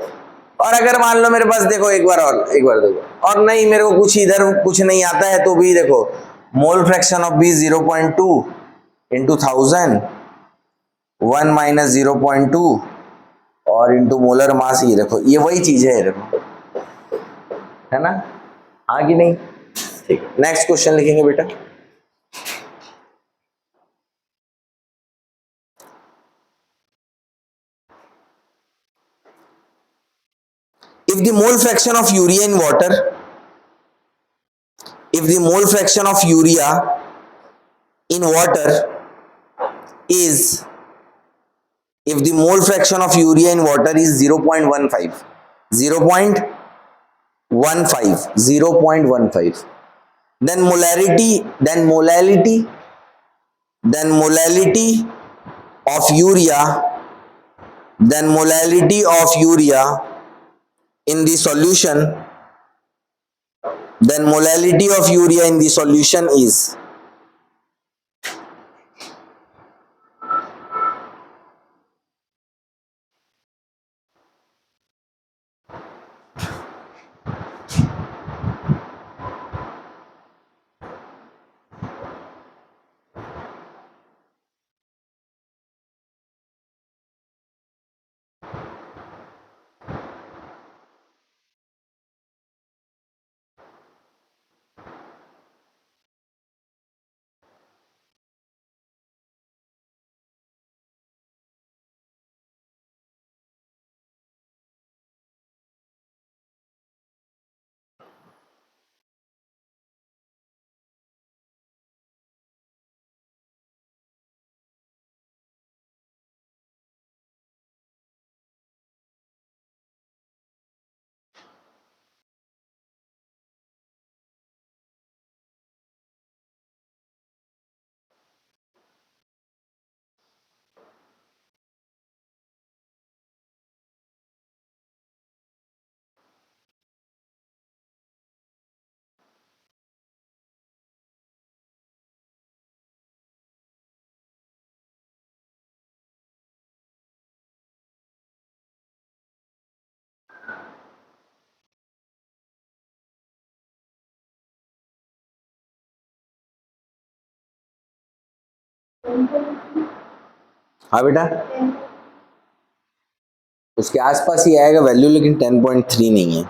और अगर मान लो मेरे पास देखो एक बार और, एक बार देखो, और नहीं मेरे को कुछ इधर कुछ नहीं आता है तो भी देखो mole fraction of B 0.2 into 1000, 1 minus 0.2 और इंटू मोलर मास, ये देखो ये वही चीज है, ये देखो, है ना? हाँ कि नहीं? ठीक, नेक्स्ट क्वेश्चन लिखेंगे बेटा। If the mole fraction of urea in water, if the mole fraction of urea in water is, if the mole fraction of urea in water is 0.15, 0.15, 0.15, then molarity, then molality of urea, then molality of urea in the solution, then molality of urea in the solution is हाँ बेटा, उसके आसपास ही आएगा value, लेकिन 10.3 नहीं है।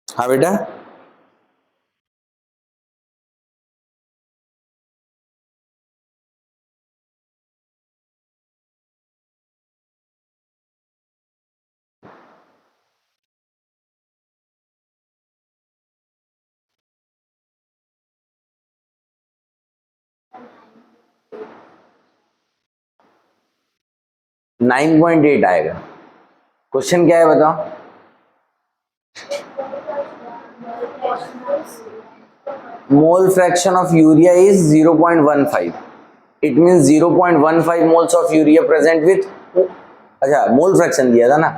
हाँ बेटा, नाइन पॉइंट एट आएगा। क्वेश्चन क्या है बताओ? मोल fraction of urea is 0.15। It means 0.15 moles of urea present with, अच्छा मोल फ्रैक्शन दिया था ना,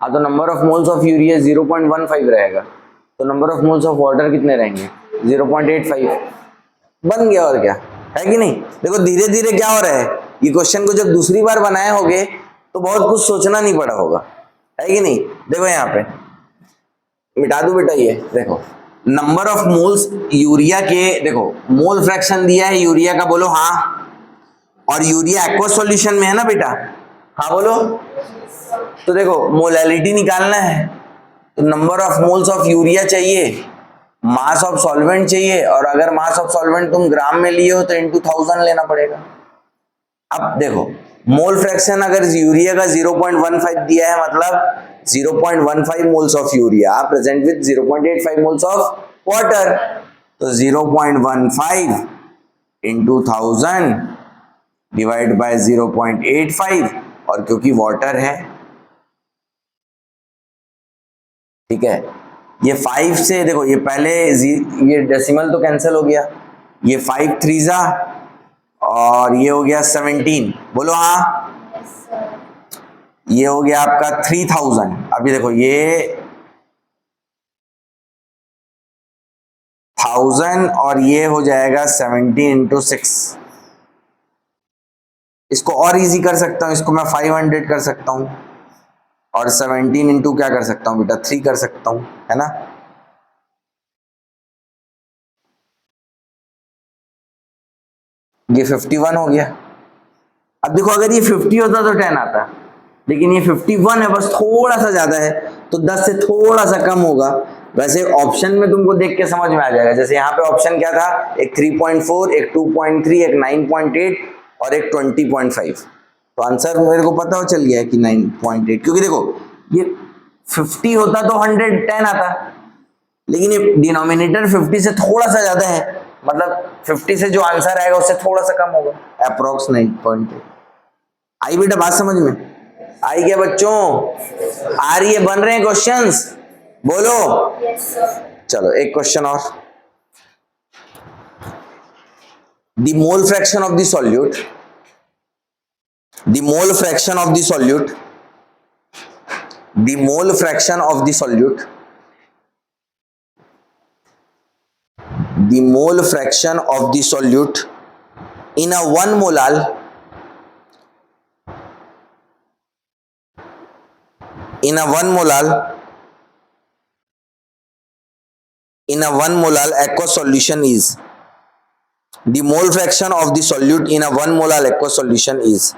हाँ तो number of moles of urea 0.15 रहेगा, तो number of moles of water कितने रहेंगे? 0.85। बन गया, और क्या है कि नहीं? देखो धीरे धीरे क्या हो रहा है, ये क्वेश्चन को जब दूसरी बार बनाए होगे तो बहुत कुछ सोचना नहीं पड़ा होगा, है कि नहीं? देखो यहाँ पे मिटा दू बेटा, ये देखो नंबर ऑफ मोल्स यूरिया के, देखो मोल फ्रैक्शन दिया है यूरिया का, बोलो हाँ, और यूरिया एक्वस सॉल्यूशन में है ना बेटा, हाँ बोलो। तो देखो मोलैलिटी निकालना है, तो number of moles of urea चाहिए, मास ऑफ सॉल्वेंट चाहिए, और अगर मास ऑफ सॉल्वेंट तुम ग्राम में लिए हो तो इनटू 1000 लेना पड़ेगा। अब देखो मोल फ्रैक्शन अगर यूरिया का 0.15 दिया है, मतलब 0.15 moles of urea present with 0.85 moles of water, तो 0.15 इंटू 1000 डिवाइड बाय 0.85, और क्योंकि वाटर है, ठीक है, ये 5 से देखो, ये पहले ये डेसिमल तो कैंसिल हो गया, ये 5 3 और ये हो गया 17, बोलो हाँ। ये हो गया आपका 3000। अभी देखो ये 1000 और ये हो जाएगा 17 इंटू 6। इसको और इजी कर सकता हूं, इसको मैं 500 कर सकता हूं, और 17 इंटू क्या कर सकता हूं बेटा, 3 कर सकता हूं, है ना? ये 51 हो गया। अब देखो अगर ये 50 होता तो 10 आता, लेकिन ये 51 है, बस थोड़ा सा ज्यादा है, तो 10 से थोड़ा सा कम होगा। वैसे ऑप्शन में तुमको देख के समझ में आ जाएगा, जैसे यहाँ पे ऑप्शन क्या था, एक 3.4, एक 2.3, एक 9.8 और एक 20.5, तो आंसर मेरे को पता हो चल गया है कि 9.8, क्योंकि देखो ये 50 होता तो 110 आता, लेकिन ये डिनोमिनेटर 50 से थोड़ा सा ज्यादा है, मतलब 50 से जो आंसर आएगा उससे थोड़ा सा कम होगा, अप्रोक्स 9.8। आई बेटा बात समझ में? आई क्या बच्चों? आ रही है, बन रहे हैं क्वेश्चंस, बोलो। चलो एक क्वेश्चन और, the mole fraction of the solute, the mole fraction of the solute, the mole fraction of the solute, the mole fraction of the solute in a 1 molar in a 1 mole aqueous solution is, the mole fraction of the solute in a 1 mole aqueous solution is.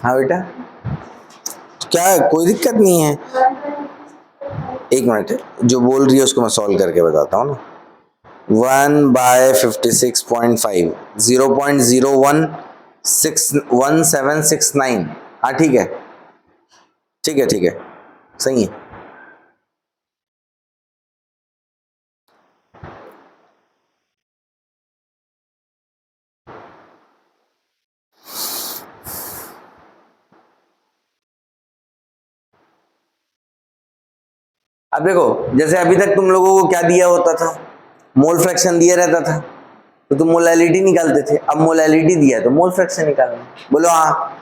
हाँ बेटा, क्या है, कोई दिक्कत नहीं है। एक minute, जो बोल रही है उसको मैं सॉल्व करके बताता हूँ ना। 1/56.5 0.011769। हाँ ठीक है, ठीक है, ठीक है, सही है। अब देखो, जैसे अभी तक तुम लोगों को क्या दिया होता था, मोल फ्रैक्शन दिया रहता था, तो तुम मोलैलिटी निकालते थे। अब मोलैलिटी दिया है तो मोल फ्रैक्शन निकालना। बोलो हाँ।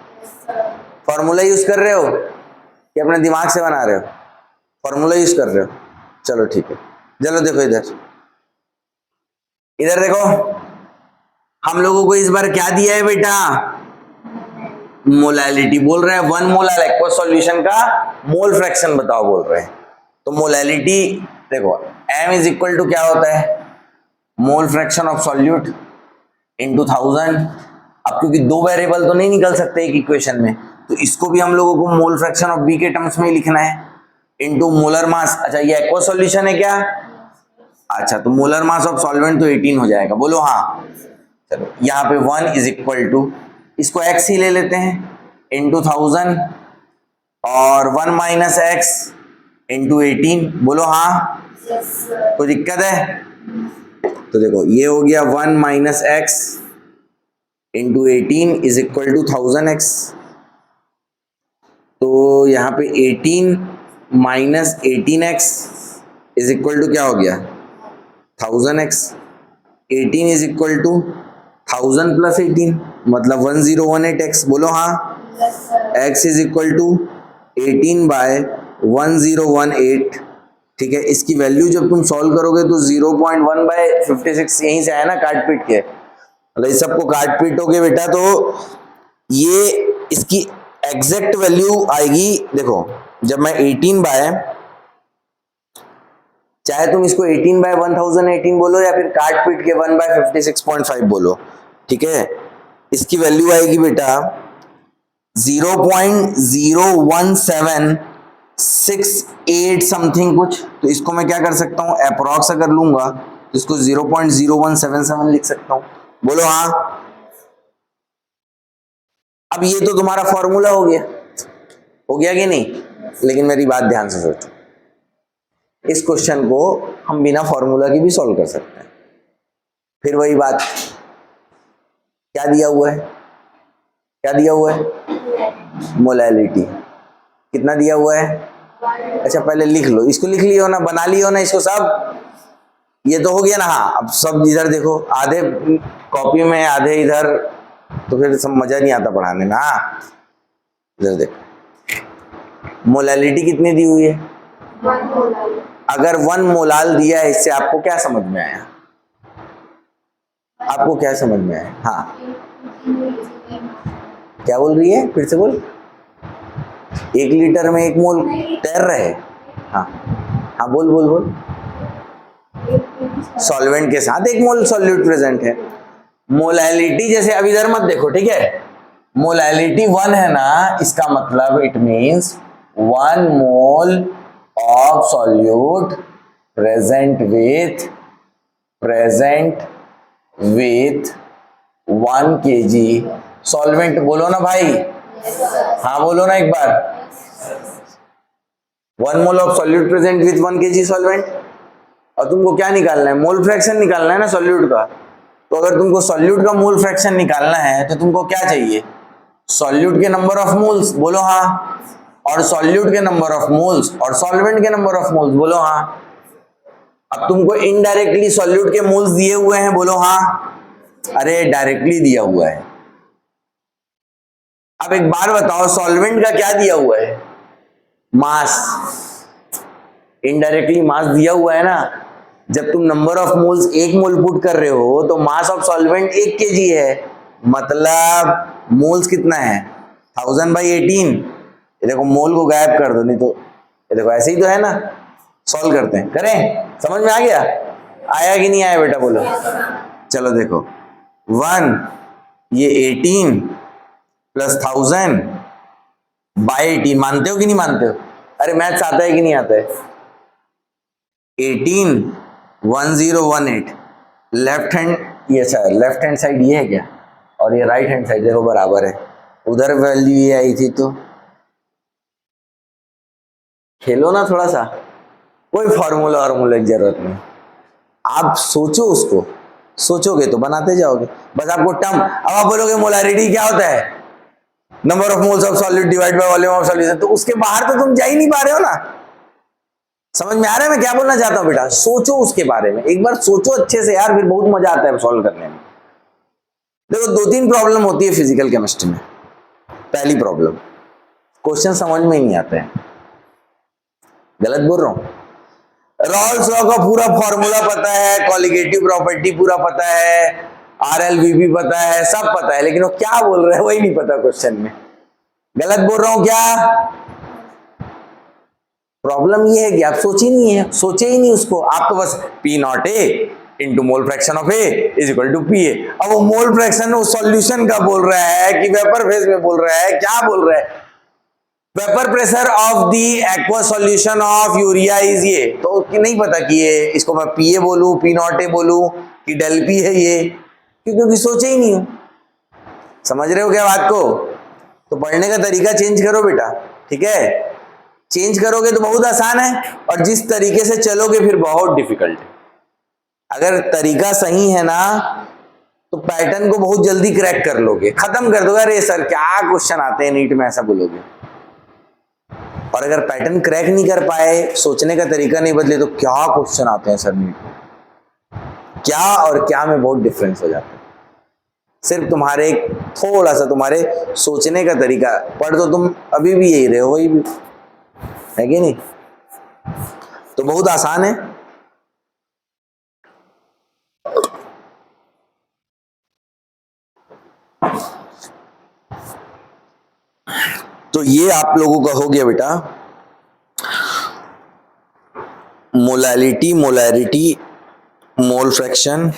फॉर्मूला यूज कर रहे हो कि अपने दिमाग से बना रहे हो? फॉर्मूला यूज कर रहे हो, चलो ठीक है। चलो देखो इधर, इधर देखो, हम लोगों को इस बार क्या दिया है बेटा? मोलैलिटी बोल रहे हैं। 1 मोलर एक्वस सॉल्यूशन का मोल फ्रैक्शन बताओ बोल रहे हैं। तो मोलैलिटी देखो, m इज इक्वल टू क्या होता है? मोल फ्रैक्शन ऑफ सॉल्यूट इनटू 1000। अब क्योंकि दो वेरिएबल तो नहीं निकल सकते एक इक्वेशन में, तो इसको भी हम लोगों को मोल फ्रैक्शन ऑफ बी के टर्म्स में ही लिखना है, इनटू मोलर मास। अच्छा, ये एक्वस सॉल्यूशन है क्या? अच्छा, तो मोलर मास ऑफ सॉल्वेंट तो 18 हो जाएगा। बोलो हाँ। चलो यहाँ पे 1 इज इक्वल टू, इसको x ही ले लेते हैं, इनटू 1000, और 1 माइनस एक्स इंटू 18। बोलो हाँ। कोई दिक्कत है? तो देखो ये हो गया 1 minus x into 18 is equal to 1000x। तो यहाँ पे 18 minus 18x is equal to क्या हो गया? 1000x। 18 is equal to 1000 plus 18 मतलब 1018x। बोलो हाँ। x is equal to 18 by 1018। ठीक है, इसकी वैल्यू जब तुम सॉल्व करोगे तो 0.1/56 यहीं से आया ना, काट पीट के। मतलब इस सबको काट पीटोगे बेटा तो ये इसकी एग्जैक्ट वैल्यू आएगी। देखो, जब मैं 18 बाय, चाहे तुम इसको 18 बाय 1018 बोलो या फिर काट पीट के 1/56.5 बोलो, ठीक है, इसकी वैल्यू आएगी बेटा 0.0176 समथिंग कुछ। तो इसको मैं क्या कर सकता हूं, अप्रॉक्स अगर लूंगा तो इसको 0.0177 लिख सकता हूं। बोलो हाँ। अब ये तो तुम्हारा फॉर्मूला हो गया कि नहीं? लेकिन मेरी बात ध्यान से सोचो, इस क्वेश्चन को हम बिना फॉर्मूला की भी सॉल्व कर सकते हैं। फिर वही बात, क्या दिया हुआ है? क्या दिया हुआ है? मोलैलिटी। कितना दिया हुआ है? अच्छा पहले लिख लो, इसको लिख लियो ना, बना लियो ना इसको सब। ये तो हो गया ना। हाँ, अब सब इधर देखो, आधे कॉपी में आधे इधर, तो फिर सब मजा नहीं आता पढ़ाने में। हाँ इधर देखो, मोलैलिटी कितनी दी हुई है? 1 मोलाल। अगर 1 मोलाल दिया है, इससे आपको क्या समझ में आया? आपको क्या समझ में आया? हाँ क्या बोल रही है, फिर से बोल। 1 लीटर में 1 मोल तैर रहे। हाँ हाँ बोल बोल बोल। 1 kg सॉल्वेंट के साथ 1 मोल सॉल्यूट प्रेजेंट है। मोलैलिटी जैसे अब इधर मत देखो, ठीक है, मोलैलिटी 1 है ना, इसका मतलब it means 1 mole of solute present with 1 kg solvent. बोलो ना भाई, हाँ बोलो ना एक बार। 1 mole of solute present with 1 kg solvent. और तुमको क्या निकालना है? मोल फ्रैक्शन निकालना है ना सॉल्यूट का। तो अगर तुमको सॉल्यूट का मोल फ्रैक्शन निकालना है तो तुमको क्या चाहिए? सॉल्यूट के नंबर ऑफ मोल्स, बोलो हाँ, और सॉल्यूट के नंबर ऑफ मोल्स और सॉल्वेंट के नंबर ऑफ मोल्स, बोलो हाँ। अब तुमको इनडायरेक्टली सॉल्यूट के मोल्स दिए हुए हैं, बोलो हाँ। अरे डायरेक्टली दिया हुआ है। अब एक बार बताओ, सॉल्वेंट का क्या दिया हुआ है? मास। इनडायरेक्टली मास दिया हुआ है ना। जब तुम number of moles 1 mole put कर रहे हो तो मास ऑफ सॉल्वेंट 1 kg है, मतलब मोल्स कितना है? 1000/18। ये देखो मोल को गायब कर दो, नहीं तो ये देखो ऐसे ही तो है ना। सॉल्व करते हैं, करें? समझ में आ गया? आया कि नहीं आया बेटा, बोलो। चलो देखो, 1 ये 18 प्लस 1000/18, मानते हो कि नहीं मानते हो? अरे मैथ्स आता है कि नहीं आता है? 18 1018 लेफ्ट हैंड, ये लेफ्ट हैंड साइड ये है क्या, और ये राइट हैंड साइड देखो बराबर है। उधर वैल्यू ये आई थी, तो खेलो ना थोड़ा सा, कोई फॉर्मूला की जरूरत नहीं। आप सोचो, उसको सोचोगे तो बनाते जाओगे। बस आपको टर्म, अब आप बोलोगे मोलैरिटी क्या होता है? Number of moles of solute divide by volume of solution. तो उसके बाहर तो तुम जा ही नहीं पा रहे हो ना। समझ में आ रहा है मैं क्या बोलना चाहता हूं बेटा? सोचो उसके बारे में, एक बार सोचो अच्छे से यार, फिर बहुत मजा आता है सॉल्व करने में। देखो 2-3 प्रॉब्लम होती है फिजिकल केमिस्ट्री में। पहली प्रॉब्लम, क्वेश्चन समझ में ही नहीं आते हैं। गलत बोल रहा हूं? रॉल्स लॉ का पूरा फॉर्मूला पता है, कॉलिगेटिव प्रॉपर्टी पूरा पता है, RLVP पता है, सब पता है, लेकिन वो क्या बोल रहे हैं वही नहीं पता क्वेश्चन में। गलत बोल रहा हूं क्या? प्रॉब्लम ये है कि आप सोचे ही नहीं उसको। आप तो बस P0A into mole fraction of A is equal to PA। अब वो मोल फ्रैक्शन वो सॉल्यूशन का बोल रहा है कि वेपर फेज में बोल रहा है, क्या बोल रहा है? Vapour pressure of the aqua solution of urea is ये, तो नहीं पता कि ये इसको मैं PA बोलूं, P0A बोलूं कि डेल P है ये, क्योंकि सोचे ही नहीं हो। समझ रहे हो क्या बात को? तो पढ़ने का तरीका चेंज करो बेटा, ठीक है? चेंज करोगे तो बहुत आसान है, और जिस तरीके से चलोगे फिर बहुत डिफिकल्ट है। अगर तरीका सही है ना तो पैटर्न को बहुत जल्दी क्रैक कर लोगे, खत्म कर दोगे। अरे सर क्या क्वेश्चन आते हैं नीट में, ऐसा बोलोगे। और अगर पैटर्न क्रैक नहीं कर पाए, सोचने का तरीका नहीं बदले, तो क्या क्वेश्चन आते हैं सर नीट में। क्या और क्या में बहुत डिफरेंस हो जाता है। सिर्फ तुम्हारे थोड़ा सा तुम्हारे सोचने का तरीका, पढ़ तो तुम अभी भी यही रहे हो, वही भी है कि नहीं? तो बहुत आसान है। तो ये आप लोगों का हो गया बेटा मोलैलिटी, मोलैरिटी, मोल फ्रैक्शन,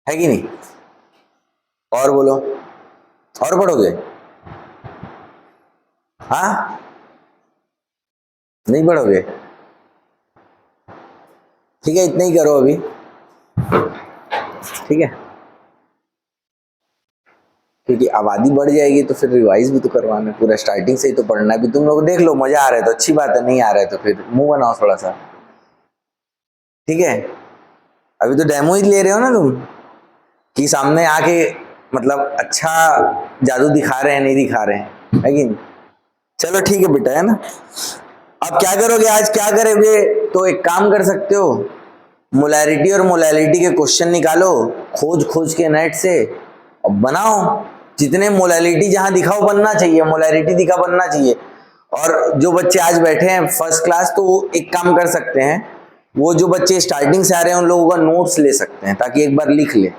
है कि नहीं? और बोलो, और पढ़ोगे? हाँ नहीं पढ़ोगे? ठीक है, इतना ही करो अभी, ठीक है? क्योंकि आबादी बढ़ जाएगी तो फिर रिवाइज भी तो करवाना है, पूरा स्टार्टिंग से ही तो पढ़ना है। अभी तुम लोग देख लो, मजा आ रहा है तो अच्छी बात है, नहीं आ रहा है तो फिर मुंह बनाओ थोड़ा सा, ठीक है? अभी तो डेमो ही ले रहे हो ना तुम, कि सामने आके मतलब अच्छा जादू दिखा रहे हैं, नहीं दिखा रहे हैं, है कि नहीं? चलो ठीक है बेटा, है ना? अब क्या करोगे आज, क्या करोगे? तो एक काम कर सकते हो, मोलैरिटी और मोलैलिटी के क्वेश्चन निकालो खोज के नेट से और बनाओ। जितने मोलैलिटी जहां दिखाओ बनना चाहिए, मोलैरिटी दिखा बनना चाहिए। और जो बच्चे आज बैठे हैं फर्स्ट क्लास, तो वो एक काम कर सकते हैं, वो जो बच्चे स्टार्टिंग से आ रहे हैं उन लोगों का नोट्स ले सकते हैं, ताकि एक बार लिख ले,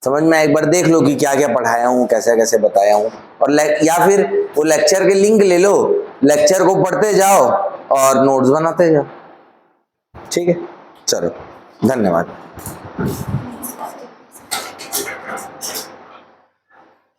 समझ में एक बार देख लो कि क्या क्या पढ़ाया हूँ, कैसे कैसे बताया हूँ। और या फिर वो लेक्चर के लिंक ले लो, लेक्चर को पढ़ते जाओ और नोट्स बनाते जाओ। ठीक है, चलो धन्यवाद।